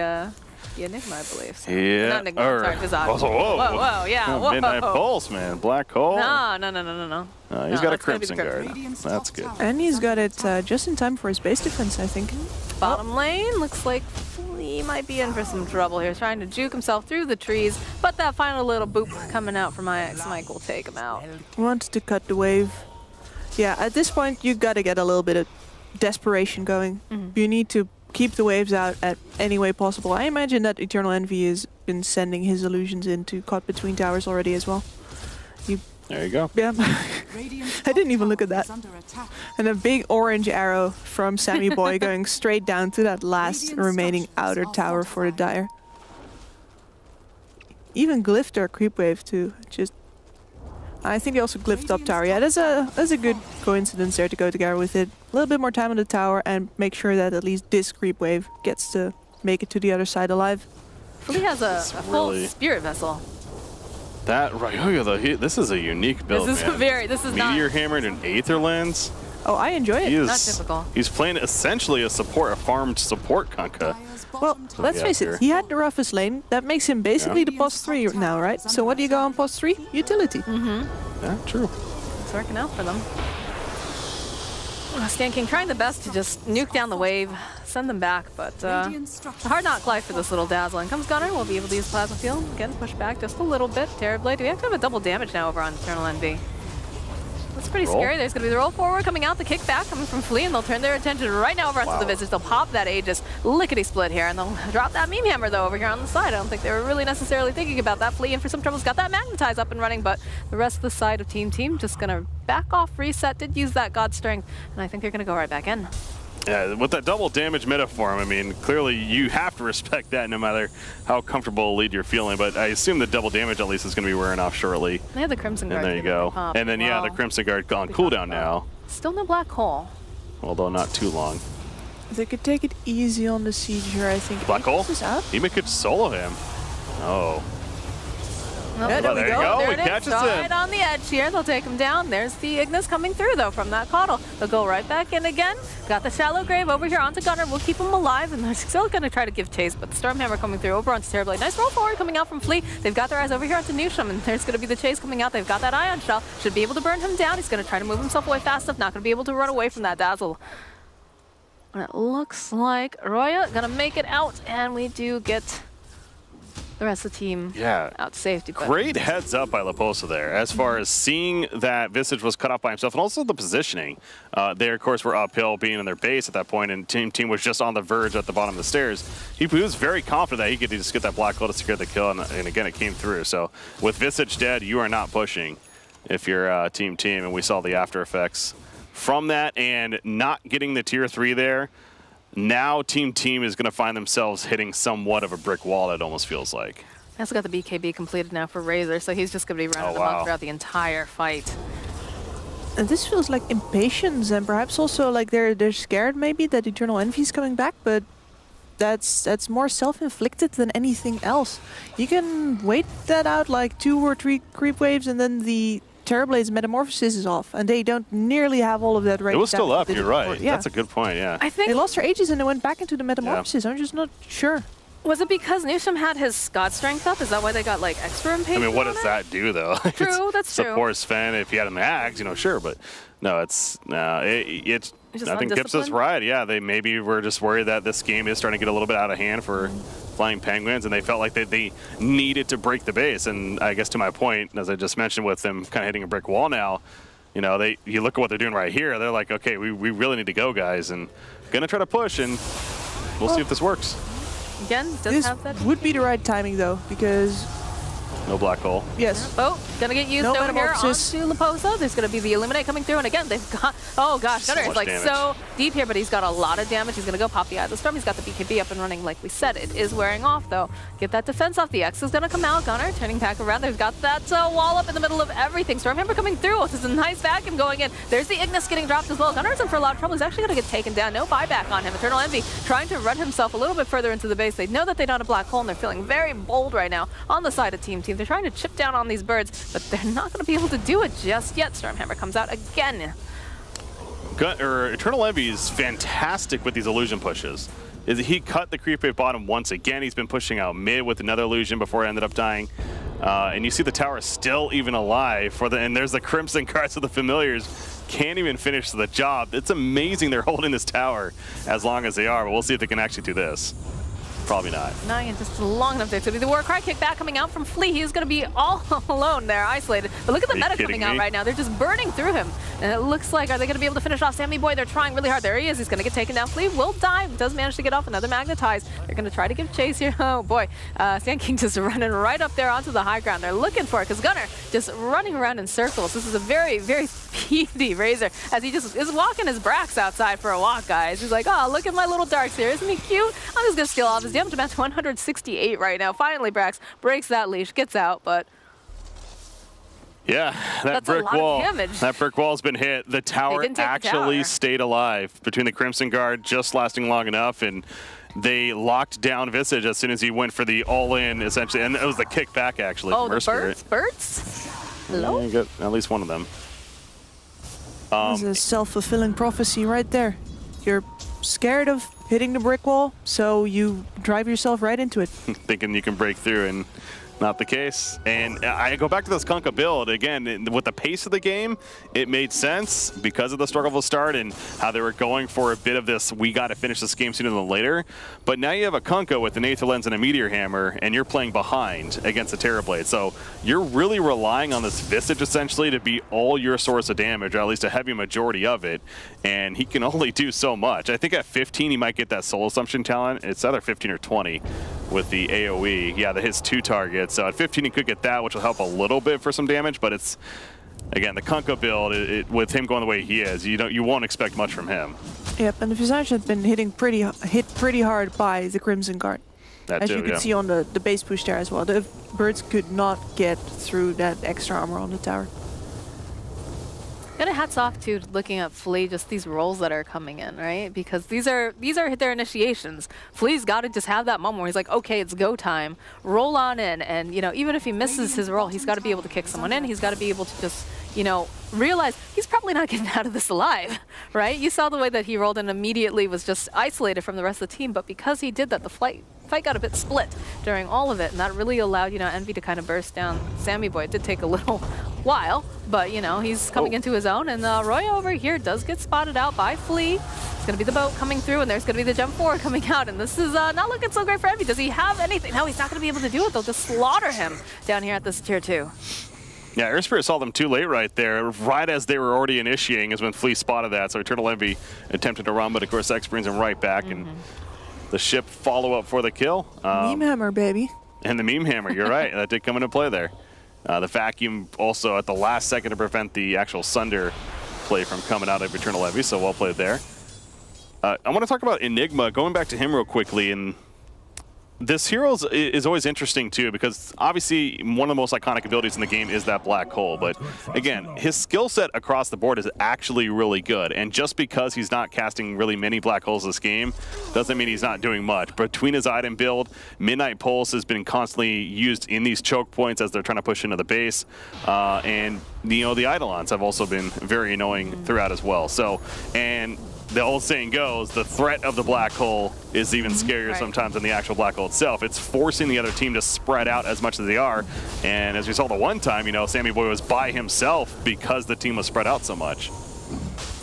Enigma, I believe. So. Yeah. Not Enigma, sorry, Visage. Oh, Whoa, yeah, whoa. Midnight Pulse, man. Black hole. No. He's got a Crimson Guard. That's good. And he's got it just in time for his base defense, I think. Bottom lane looks like he might be in for some trouble here, trying to juke himself through the trees, but that final little boop coming out from Ix Mike will take him out. Wants to cut the wave. Yeah, at this point, you got to get a little bit of desperation going. You need to keep the waves out at any way possible. I imagine that Eternal Envy has been sending his illusions into caught between towers already as well. There you go. Yeah. I didn't even look at that. And a big orange arrow from Sammy Boy going straight down to that last remaining outer tower for the Dire. Even glyphed our creep wave too. Just, I think he also glyphed up tower. Yeah, that's a good coincidence there to go together with it. A little bit more time on the tower and make sure that at least this creep wave gets to make it to the other side alive. He has a full spirit vessel. That right, this is a unique build. This is man. this is Meteor not Hammered and Aether Lens. Oh, I enjoy it. Not typical. He's playing essentially a farmed support Kunkka. Well, let's face it, he had the roughest lane. That makes him basically the post 3 now, right? So what do you go on post 3? Utility. Yeah, true. It's working out for them. Stanking trying the best to just nuke down the wave, send them back, but a hard knock life for this little Dazzle. In comes Gunnar, we'll be able to use Plasma Field. Again, push back just a little bit. Terrorblade, we actually have a double damage now over on Eternal Envy. That's pretty scary. There's going to be the roll forward coming out, the kickback coming from Flea, and they'll turn their attention right now over onto the Visage. They'll pop that Aegis lickety-split here, and they'll drop that Meme Hammer, though, over here on the side. I don't think they were really necessarily thinking about that. Flea in for some troubles, got that Magnetize up and running, but the rest of the side of Team just going to back off, reset, did use that God Strength, and I think they're going to go right back in. Yeah, with that double damage metaform, I mean, clearly you have to respect that no matter how comfortable a lead you're feeling, but I assume the double damage at least is going to be wearing off shortly. They have the Crimson Guard. And there you go. And then, yeah, the Crimson Guard on cooldown now. Still no Black Hole. Although not too long. They could take it easy on the siege here, I think. Black Hole? Even could solo him. Oh. Oh, yeah, there we go. There it catches him. Right on the edge here. They'll take him down. There's the Ignis coming through, though, from that Coddle. They'll go right back in again. Got the Shallow Grave over here onto Gunnar. We'll keep him alive, and they're still going to try to give chase, but the Stormhammer coming through over onto Terrorblade. Nice roll forward coming out from Flea. They've got their eyes over here onto Newsham, and there's going to be the chase coming out. They've got that Ion Shell. Should be able to burn him down. He's going to try to move himself away fast enough. Not going to be able to run away from that Dazzle. And it looks like Roya going to make it out, and we do get the rest of the team out to safety. Great heads up by Leposa there as far as seeing that Visage was cut off by himself, and also the positioning. They, of course, were uphill being in their base at that point, and team was just on the verge at the bottom of the stairs. He was very confident that he could just get that Black Hole to secure the kill, and again, it came through. So with Visage dead, you are not pushing if you're team, and we saw the after effects from that, and not getting the tier 3 there. Now team is going to find themselves hitting somewhat of a brick wall, it almost feels like. I also got the BKB completed now for Razor, so he's just going to be running them up throughout the entire fight. And this feels like impatience, and perhaps also like they're scared maybe that Eternal Envy is coming back, but that's more self-inflicted than anything else. You can wait that out like 2 or 3 creep waves, and then the Terrorblade's Metamorphosis is off, and they don't nearly have all of that right now. It was still up, you're right. Yeah. That's a good point, yeah. I think they lost their Aegis and they went back into the Metamorphosis. I'm just not sure. Was it because Newsham had his God Strength up? Is that why they got like extra impatient? I mean, what does that do though? True, that's true. Support Sven, if he had an Ags, you know, sure, but no, it's I think Gibbs is right. Yeah, they maybe were just worried that this game is starting to get a little bit out of hand for Flying Penguins, and they felt like they needed to break the base. And I guess to my point, as I just mentioned, with them kind of hitting a brick wall now, you know, you look at what they're doing right here. They're like, okay, we really need to go, guys, and gonna try to push, and we'll see if this works. Again, this would be the right timing though, because no Black Hole. Yes. Oh, gonna get used over here onto Leposa. There's gonna be the Illuminate coming through, and again, they've got, oh gosh, Gunnar is like so deep here, but he's got a lot of damage. He's gonna go pop the Eye of the Storm. He's got the BKB up and running, like we said. It is wearing off though. Get that defense off. The X is gonna come out. Gunnar turning back around. They've got that wall up in the middle of everything. Stormhammer coming through. This is a nice vacuum going in. There's the Ignis getting dropped as well. Gunnar's in for a lot of trouble. He's actually gonna get taken down. No buyback on him. Eternal Envy trying to run himself a little bit further into the base. They know that they don't have a Black Hole, and they're feeling very bold right now on the side of Team. They're trying to chip down on these birds, but they're not going to be able to do it just yet. Stormhammer comes out again. Eternal Envy is fantastic with these illusion pushes. He cut the creep wave bottom once again. He's been pushing out mid with another illusion before it ended up dying. And you see the tower still even alive and there's the Crimson Guards of the Familiars. Can't even finish the job. It's amazing they're holding this tower as long as they are, but we'll see if they can actually do this. Probably not. Not just long enough there. It's going to be the Warcry kickback coming out from Flea. He's going to be all alone there, isolated. But look at the meta coming out right now. They're just burning through him. And it looks like, are they going to be able to finish off Sammy Boy? They're trying really hard. There he is. He's going to get taken down. Flea will die. Does manage to get off another Magnetize. They're going to try to give chase here. Oh, boy. Sand King just running right up there onto the high ground. They're looking for it because Gunnar just running around in circles. This is a very, very speedy Razor as he just is walking his Brax outside for a walk, guys. He's like, oh, look at my little darks here. Isn't he cute? I'm just going to steal off his damage amount to 168 right now. Finally, Brax breaks that leash, gets out, but yeah, that brick wall's been hit. The tower actually stayed alive between the Crimson Guard just lasting long enough, and they locked down Visage as soon as he went for the all-in, essentially, and it was the kickback actually. Oh, the birds? Hello? Yeah, you got at least one of them. It's a self-fulfilling prophecy right there. You're scared of hitting the brick wall, so you drive yourself right into it. Thinking you can break through, and Not the case. And I go back to this Kunkka build. Again, with the pace of the game, it made sense because of the struggle to start and how they were going for a bit of this, we got to finish this game sooner than later. But now you have a Kunkka with an Aether Lens and a Meteor Hammer, and you're playing behind against a Terrorblade. So you're really relying on this Visage, essentially, to be all your source of damage, or at least a heavy majority of it. And he can only do so much. I think at 15, he might get that Soul Assumption talent. It's either 15 or 20 with the AoE. Yeah, that hits 2 targets. So at 15, he could get that, which will help a little bit for some damage. But it's, again, the Kunkka build, with him going the way he is, you won't expect much from him. Yep, and the Visage has been hit pretty hard by the Crimson Guard. As you can see on the base push there as well. The birds could not get through that extra armor on the tower. Gotta hats off to looking at Flea, just these rolls that are coming in, right? Because these are their initiations. Flea's got to just have that moment where he's like, okay, it's go time. Roll on in, and even if he misses his roll, he's got to be able to kick someone in. He's got to be able to just realize he's probably not getting out of this alive, right? You saw the way that he rolled and immediately was just isolated from the rest of the team, but because he did that, the fight got a bit split during all of it, and that really allowed Envy to kind of burst down Sammy Boy. It did take a little while, but he's coming into his own, and Roya over here does get spotted out by Flea. It's going to be the boat coming through, and there's going to be the Gem 4 coming out, and this is not looking so great for Envy. Does he have anything? No, he's not going to be able to do it. They'll just slaughter him down here at this tier 2. Yeah, Air Spirit saw them too late right there. Right as they were already initiating is when Flea spotted that, so Eternal Envy attempted to run, but of course X brings him right back, and the ship follow-up for the kill. Meme Hammer, baby. And the Meme Hammer, you're right. That did come into play there. The Vacuum also at the last second to prevent the actual Sunder play from coming out of Eternal Envy, so well played there. I want to talk about Enigma, going back to him real quickly, and this hero is always interesting too, because obviously one of the most iconic abilities in the game is that black hole, but again, his skill set across the board is actually really good, and just because he's not casting really many black holes this game doesn't mean he's not doing much. Between his item build, Midnight Pulse has been constantly used in these choke points as they're trying to push into the base, and the Eidolons have also been very annoying throughout as well. So, and the old saying goes, the threat of the black hole is even scarier sometimes than the actual black hole itself. It's forcing the other team to spread out as much as they are. And as we saw the one time, Sammy Boy was by himself because the team was spread out so much.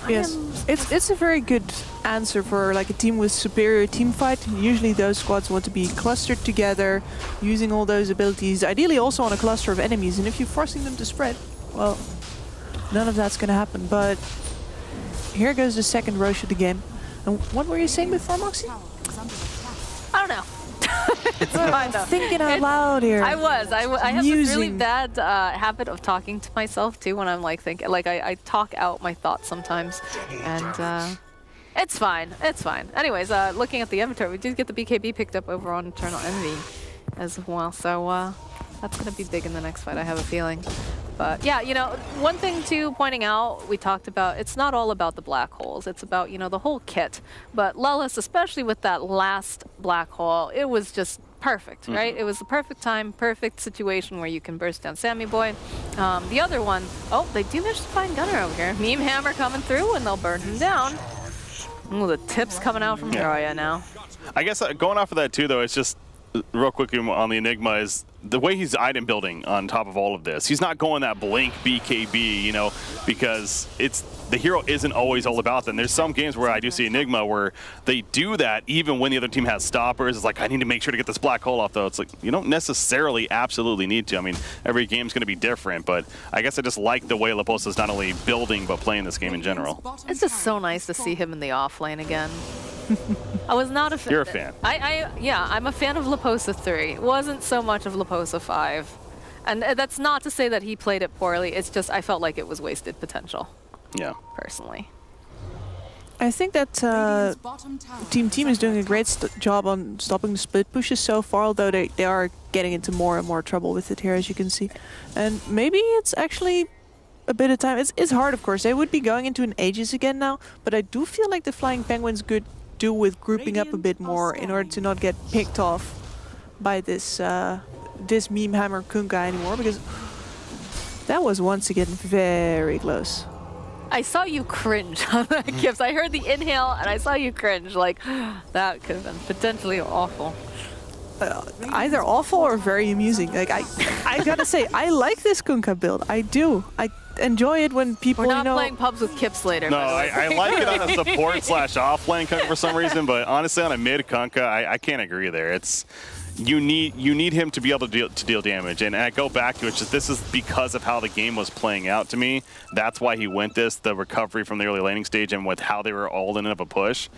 Yes, it's a very good answer for like a team with superior team fight. Usually those squads want to be clustered together, using all those abilities, ideally also on a cluster of enemies. And if you're forcing them to spread, well, none of that's going to happen. But here goes the second Roche of the game. And what were you saying before, Moxie? I don't know. It's fine though. Thinking out loud here. I was. I have this really bad habit of talking to myself too when I'm like thinking. Like I talk out my thoughts sometimes, and it's fine. It's fine. Anyways, looking at the inventory, we did get the BKB picked up over on Eternal Envy as well. So that's gonna be big in the next fight, I have a feeling. But yeah, one thing too, pointing out, we talked about, it's not all about the black holes. It's about, the whole kit. But Lellis, especially with that last black hole, it was just perfect, right? It was the perfect time, perfect situation where you can burst down Sammy Boy. The other one, oh, they do manage to find Gunner over here. Meme Hammer coming through, and they'll burn him down. Ooh, the tips coming out from Roya now. I guess going off of that too, though, it's just real quickly on the Enigma is the way he's item building on top of all of this. He's not going that blink BKB, because the hero isn't always all about them. There's some games where I do see Enigma where they do that even when the other team has stoppers. It's like, I need to make sure to get this black hole off, though. It's like, you don't necessarily absolutely need to. I mean, every game's going to be different, but I guess I just like the way Leposa's not only building, but playing this game in general. It's just so nice to see him in the off lane again. I was not a fan. You're a fan. Yeah, I'm a fan of Leposa 3. Wasn't so much of Leposa 5. And that's not to say that he played it poorly. It's just I felt like it was wasted potential. Yeah. Personally. I think that Team is doing a great job on stopping the split pushes so far, although they are getting into more and more trouble with it here, as you can see. And maybe it's actually a bit of time. It's hard, of course. They would be going into an Aegis again now, but I do feel like the Flying Penguins could do with grouping up a bit more in order to not get picked off by this this Meme Hammer Kunkka anymore, because that was once again very close. I saw you cringe on that, Gibbs. I heard the inhale and I saw you cringe. Like, that could have been potentially awful. either awful or very amusing. Like I gotta say, I like this Kunkka build. I do. I enjoy it when people. We're not playing pubs with Kips later. No, I like it on a support / off lane Kunkka for some reason, but honestly, on a mid Kunkka, I can't agree there. It's you need him to be able to deal damage, and I go back to it. Just this is because of how the game was playing out to me. That's why he went this, the recovery from the early laning stage, and with how they were all in of a push.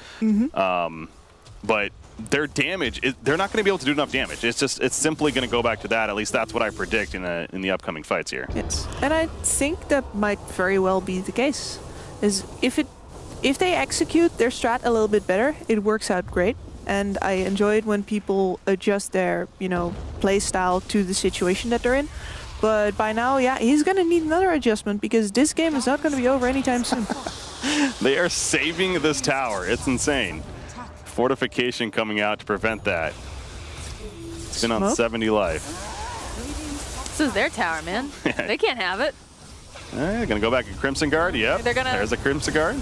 But their damage, they're not going to be able to do enough damage. It's simply going to go back to that. At least that's what I predict in the upcoming fights here. Yes, and I think that might very well be the case. Is if they execute their strat a little bit better, it works out great. And I enjoy it when people adjust their play style to the situation that they're in. But by now, yeah, he's going to need another adjustment because this game is not going to be over anytime soon. They are saving this tower. It's insane. Fortification coming out to prevent that. It's been on 70 life. This is their tower, man. They can't have it. Gonna go back to Crimson Guard. Yep. There's a Crimson Guard.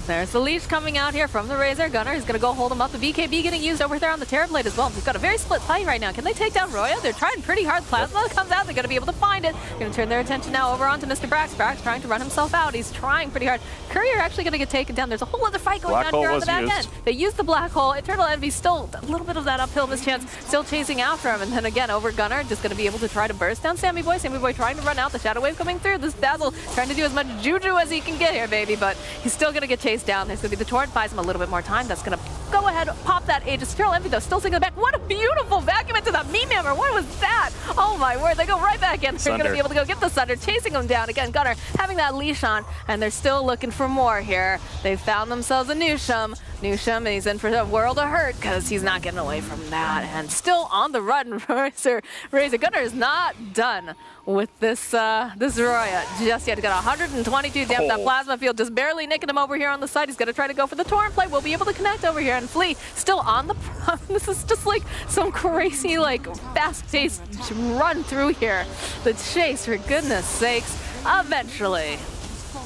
There's the leash coming out here from the Razor. Gunnar is going to go hold him up. The BKB getting used over there on the Terrorblade as well. We've got a very split fight right now. Can they take down Roya? They're trying pretty hard. Plasma comes out. They're going to be able to find it. Going to turn their attention now over onto Mr. Brax. Brax trying to run himself out. He's trying pretty hard. Courier actually going to get taken down. There's a whole other fight going on here on the back end. They used the Black Hole. Eternal Envy still a little bit of that uphill mischance. Still chasing after him. And then again over Gunnar. Just going to be able to try to burst down Sammy Boy. Sammy Boy trying to run out. The Shadow Wave coming through. This Dazzle trying to do as much juju as he can get here, baby. But he's still going to get chased down. There's going to be the Torrent buys him a little bit more time. That's going to go ahead, pop that Aegis. Eternal Envy, though, still sinking back. What a beautiful vacuum into that meme hammer. What was that? Oh, my word. They go right back in. They're going to be able to go get the Sunder, chasing him down. Again, Gunnar having that leash on, and they're still looking for more here. They've found themselves a Newsham. And he's in for a world of hurt because he's not getting away from that. And still on the run, Razor Gunnar is not done with this Roya just yet. He's got 122 damage. That plasma field just barely nicking him over here on the side. He's going to try to go for the Torrent play. We'll be able to connect over here. And Flea still on the front. This is just like some crazy, like, fast-paced run through here. The chase, for goodness sakes. Eventually,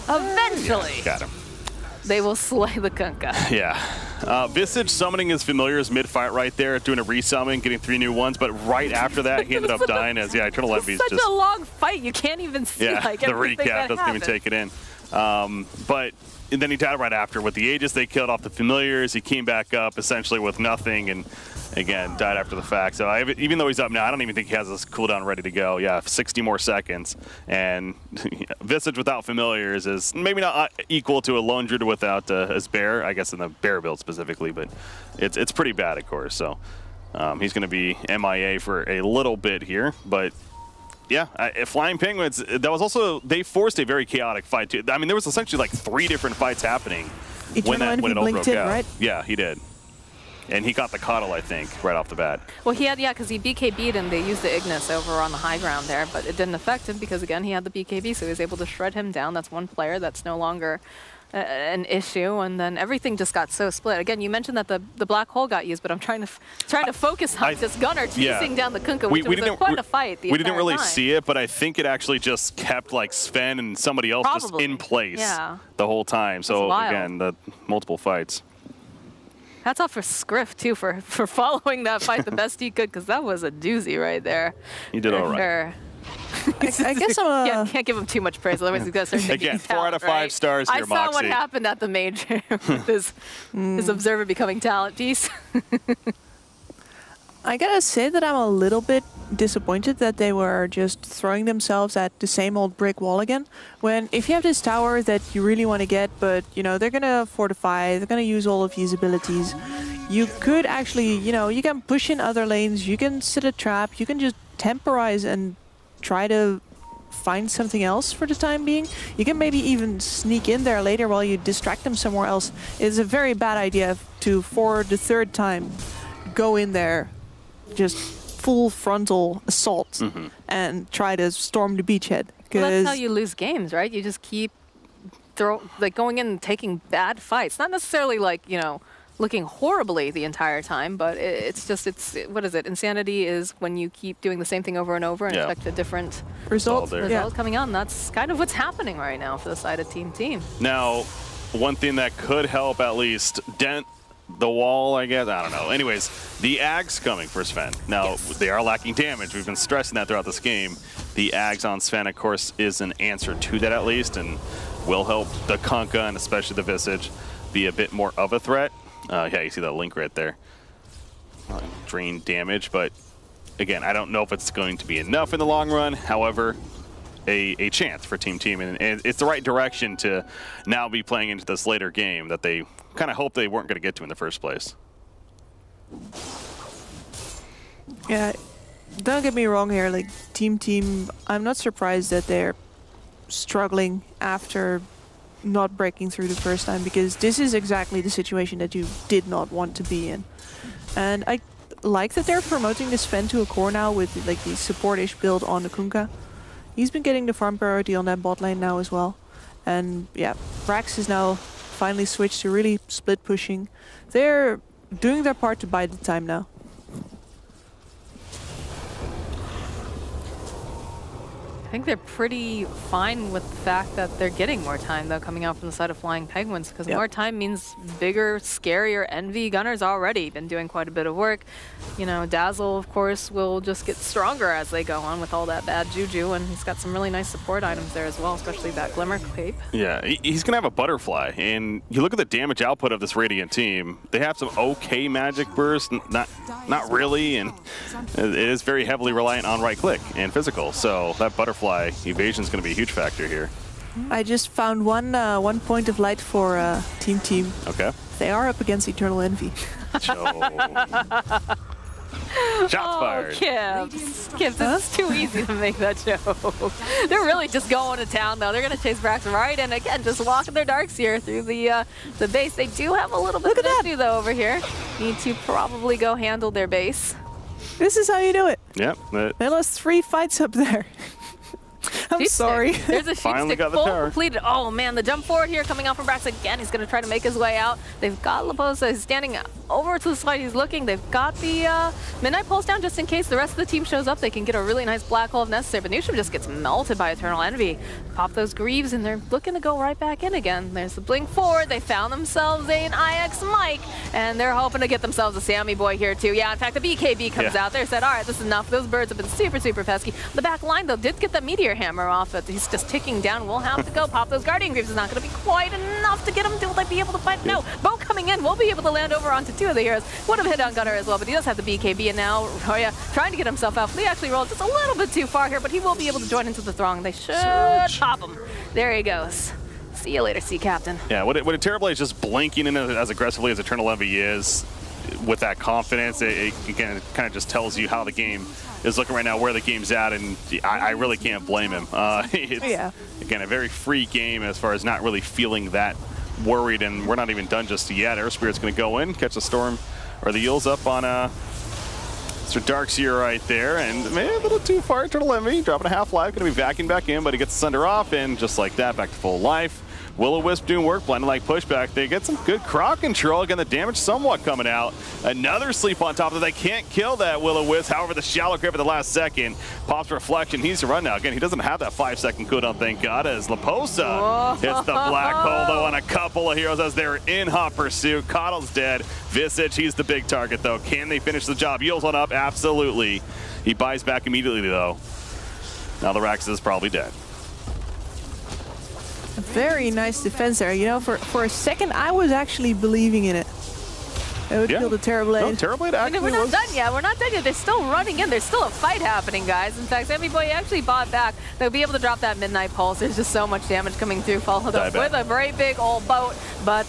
got him. They will slay the Kunkka. Yeah. Visage summoning his familiars mid-fight right there, doing a resummon, getting 3 new ones, but right after that, he ended up dying as, Eternal Envy's just... such a long fight, you can't even see, like, the everything recap doesn't even take it in. But then he died right after. With the Aegis, they killed off the familiars. He came back up essentially with nothing, and again, died after the fact. So even though he's up now, I don't even think he has this cooldown ready to go. Yeah, 60 more seconds. And Visage without familiars is maybe not equal to a Lone Druid without his Bear, I guess in the Bear build specifically, but it's pretty bad, of course. So he's going to be MIA for a little bit here, but yeah, Flying Penguins, that was also, they forced a very chaotic fight too. I mean, there was essentially like 3 different fights happening when it all broke out. Right? Yeah, he did. And he got the Coddle, I think, right off the bat. Well, he had, because he BKB'd and they used the Ignis over on the high ground there, but it didn't affect him because, again, he had the BKB, so he was able to shred him down. That's one player that's no longer an issue, and then everything just got so split. Again, you mentioned that the Black Hole got used, but I'm trying to focus on just Gunnar chasing down the Kunkka, which was quite a fight the We didn't really time. see it, but I think it actually just kept like Sven and somebody else just in place the whole time. So again, the multiple fights. Hats off for Scriff, too, for following that fight the best he could, because that was a doozy right there. He did all right. Sure. I guess I'm can't give him too much praise, otherwise he's going to start again, 4 out of 5 stars here, Moxie. I saw what happened at the major with his Observer becoming talent piece. I gotta say that I'm a little bit disappointed that they were just throwing themselves at the same old brick wall again. When if you have this tower that you really want to get, but they're gonna fortify, they're gonna use all of his abilities, you could actually, you can push in other lanes, you can set a trap, you can just temporize and try to find something else for the time being. You can maybe even sneak in there later while you distract them somewhere else. It's a very bad idea to, for the 3rd time, go in there, just full frontal assault and try to storm the beachhead. Well, that's how you lose games, right? You just keep going in and taking bad fights. Not necessarily like, looking horribly the entire time, but what is it? Insanity is when you keep doing the same thing over and over and expect a different result coming on. That's kind of what's happening right now for the side of Team. Now, one thing that could help at least dent the wall, I guess. I don't know. Anyways, the Ags coming for Sven. Now, they are lacking damage. We've been stressing that throughout this game. The Ags on Sven, of course, is an answer to that at least, and will help the Kunkka and especially the Visage be a bit more of a threat. Yeah, you see that link right there. Drain damage, but again, I don't know if it's going to be enough in the long run. However, a chance for Team, and it's the right direction to now be playing into this later game that they kind of hoped they weren't going to get to in the first place. Yeah, don't get me wrong here, like Team, I'm not surprised that they're struggling after not breaking through the first time, because this is exactly the situation that you did not want to be in. And I like that they're promoting this Sven to a core now with like the support-ish build on the Kunkka. He's been getting the farm priority on that bot lane now as well. And yeah, Rax is now finally switched to really split pushing. They're doing their part to buy the time now. I think they're pretty fine with the fact that they're getting more time, though, coming out from the side of Flying Penguins, because more time means bigger, scarier Envy. Gunner's already been doing quite a bit of work. You know, Dazzle, of course, will just get stronger as they go on with all that bad juju, and he's got some really nice support items there as well, especially that Glimmer Cape. Yeah, he's going to have a Butterfly, and you look at the damage output of this Radiant team, they have some okay magic burst, not really, and it is very heavily reliant on right-click and physical, so that Butterfly evasion is going to be a huge factor here. I just found one point of light for Team. Okay. They are up against Eternal Envy. Shots fired. Kips, it's too easy to make that joke. They're really just going to town, though. They're going to chase Brax right in again, just walking their Darkseer through the base. They do have a little bit of issue, though, over here. Need to probably go handle their base. This is how you do it. Yep. They lost 3 fights up there. I'm sorry. There's a sheep stick full completed. Oh man, the jump forward here coming out from Brax again. He's going to try to make his way out. They've got Laposa. He's standing over to the side. He's looking. They've got the Midnight Pulse down just in case the rest of the team shows up. They can get a really nice black hole if necessary. But Newsham just gets melted by Eternal Envy. Pop those Greaves and they're looking to go right back in again. There's the blink forward. They found themselves an IX Mike and they're hoping to get themselves a Sammy boy here too. Yeah, in fact, the BKB comes out there. Said, all right, this is enough. Those birds have been super, super pesky. The back line though did get the Meteor Hammer off it. He's just ticking down. We'll have to go pop those Guardian Greaves. Is not going to be quite enough to get him. Will they be able to fight? No. Bo coming in. We'll be able to land over onto 2 of the heroes. Would have hit on Gunner as well, but he does have the BKB, and now Roya trying to get himself out. He actually rolled just a little bit too far here, but he will be able to join into the throng. They should pop him. There he goes. See you later, Sea Captain. Yeah, what a Terrorblade is just blinking in as aggressively as Eternal Envy is with that confidence. It kind of just tells you how the game is looking right now, where the game's at, and I really can't blame him. It's, again, a very free game as far as not really feeling that worried, and we're not even done just yet. Air Spirit's going to go in, catch the Storm, or the Eels up on Mr. Darkseer right there, and maybe a little too far. Eternal Envy dropping a half-life, going to be vacuumed back in, but he gets the Sunder off, and just like that, back to full life. Will-O-Wisp doing work, blinding like pushback. They get some good crowd control. Again, the damage somewhat coming out. Another sleep on top of that. They can't kill that Will-O-Wisp. However, the shallow grip at the last second. Pops Reflection. He needs to run now. Again, he doesn't have that 5-second cooldown, thank God, as Laposa hits the black hole, though, on a couple of heroes as they're in hot pursuit. Coddle's dead. Visage, he's the big target, though. Can they finish the job? Yields one up. Absolutely. He buys back immediately, though. Now the Rax is probably dead. Very nice defense there. You know, for a second, I was actually believing in it. It would kill the Terrorblade. No, Terrorblade actually we're not done yet. We're not done yet. They're still running in. There's still a fight happening, guys. In fact, Sammy Boy actually bought back. They'll be able to drop that Midnight Pulse. There's just so much damage coming through, followed up with a very big old boat. But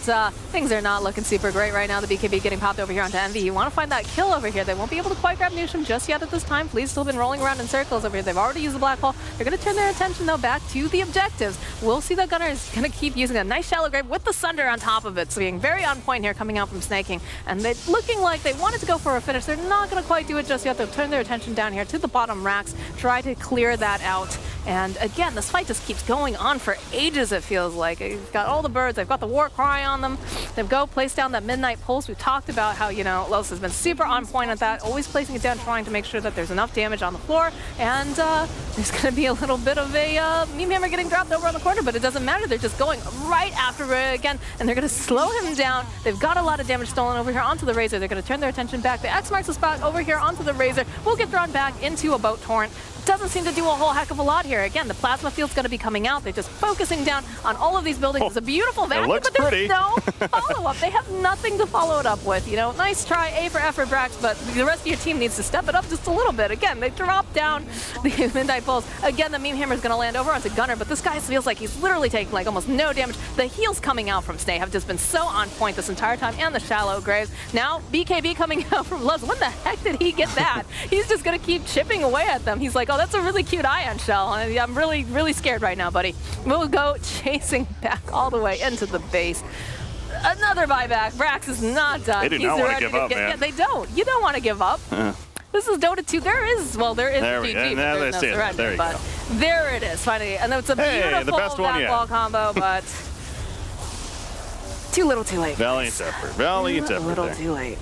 things are not looking super great right now. The BKB getting popped over here onto Envy. You want to find that kill over here. They won't be able to quite grab Newsham just yet at this time. Flea's still been rolling around in circles over here. They've already used the black hole. They're going to turn their attention, though, back to the objectives. We'll see that Gunner is going to keep using a nice shallow grave with the Sunder on top of it. So being very on point here coming out from Snaking. And they're looking like they wanted to go for a finish. They're not going to quite do it just yet. They'll turn their attention down here to the bottom racks, try to clear that out. And again, this fight just keeps going on for ages, it feels like. You've got all the birds, they've got the war cry on them. They go place down that midnight pulse. We've talked about how, you know, Los has been super on point at that, always placing it down, trying to make sure that there's enough damage on the floor. And there's going to be a little bit of a meme hammer getting dropped over on the corner, but it doesn't matter. They're just going right after it again, and they're going to slow him down. They've got a lot of damage stolen over here onto the Razor. They're going to turn their attention back. The X marks the spot over here onto the Razor. Will get thrown back into a boat torrent. Doesn't seem to do a whole heck of a lot here. Again, the plasma field's going to be coming out. They're just focusing down on all of these buildings. It's a beautiful vacuum, but there's no follow-up. They have nothing to follow it up with. You know, nice try, A for effort, Brax, but the rest of your team needs to step it up just a little bit. Again, they drop down the Midnight Pulse. Again, the meme hammer is going to land over onto Gunner, but this guy feels like he's literally taking like almost no damage. The heals coming out from Snay have just been so on point this entire time, and the shallow graves. Now, BKB coming out from Luz. When the heck did he get that? He's just going to keep chipping away at them. He's like, oh, that's a really cute ion shell. I'm really, really scared right now, buddy. We'll go chasing back all the way into the base. Another buyback. Brax is not done. They do not want to give up, man. Yeah, they don't. You don't want to give up. This is Dota 2. There is GG, but there's no surrender. But there it is, finally. And it's a beautiful back-wall combo, but too little, too late. Valiant effort. Valiant effort. A little too late.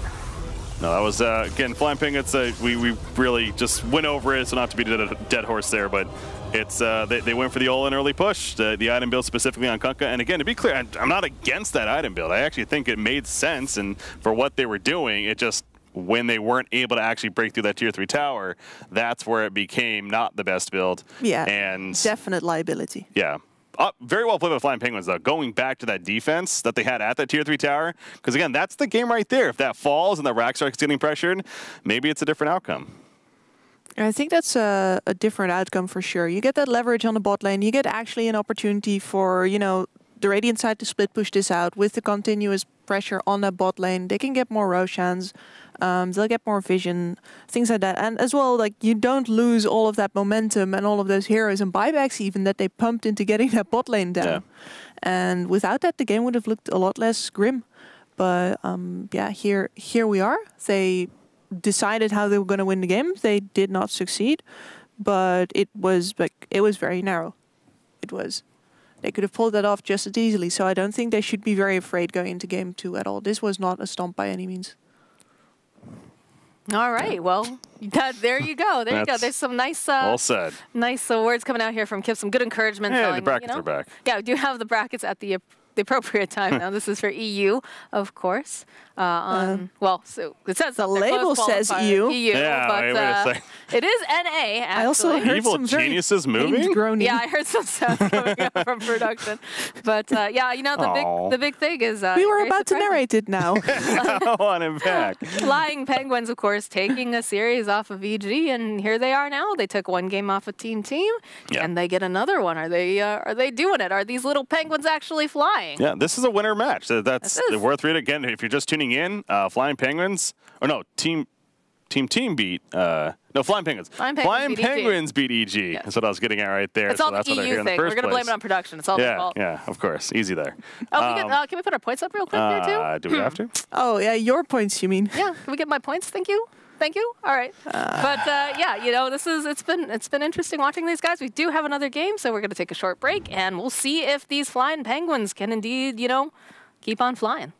No, that was, again, Flying Penguins, we really just went over it, so not to be a dead horse there, but it's they went for the all-in early push, the item build specifically on Kunkka. And again, to be clear, I'm not against that item build. I actually think it made sense, and for what they were doing, it just, when they weren't able to actually break through that tier 3 tower, that's where it became not the best build. Yeah, and definite liability. Yeah. Very well played by Flying Penguins, though, going back to that defense that they had at that tier 3 tower. Because, again, that's the game right there. If that falls and the rack starts getting pressured, maybe it's a different outcome. I think that's a different outcome for sure. You get that leverage on the bot lane. You get actually an opportunity for, you know, the Radiant side to split push this out with the continuous pressure on that bot lane. They can get more Roshans. They'll get more vision, things like that. And as well, like, you don't lose all of that momentum and all of those heroes and buybacks even that they pumped into getting that bot lane down. Yeah. And without that, the game would have looked a lot less grim. But yeah, here we are. They decided how they were going to win the game. They did not succeed, but it was very narrow. It was. They could have pulled that off just as easily. So I don't think they should be very afraid going into game 2 at all. This was not a stomp by any means. All right, well, there you go. There you go. There's some nice, well said. Nice words coming out here from Kip. Some good encouragement. Yeah, the brackets are back. Yeah, we do have the brackets at the appropriate time now. This is for EU, of course. Well, so it says the label says EU. Yeah, but wait a second. it is NA. Actually. I also heard Evil some Geniuses moving. Yeah, I heard some sounds coming up from production. But yeah, you know the big thing is we were about to narrate it now. I want him back. Flying Penguins, of course, taking a series off of EG, and here they are now. They took one game off of Team, and they get another one. Are they doing it? Are these little penguins actually flying? Yeah, this is a winner match. That's worth reading. Again, if you're just tuning in, Flying Penguins, or no, Team beat, no, Flying Penguins. Flying Penguins beat EG. Yes. That's what I was getting at right there. It's all the EU thing. We're going to blame it on production. It's all their fault. Yeah, of course. Easy there. Oh, can we put our points up real quick there, too? Do we have to? Oh, yeah, your points, you mean? Yeah, can we get my points? Thank you. Thank you. All right. But yeah, you know, it's been interesting watching these guys. We do have another game, so we're going to take a short break, and we'll see if these Flying Penguins can indeed, you know, keep on flying.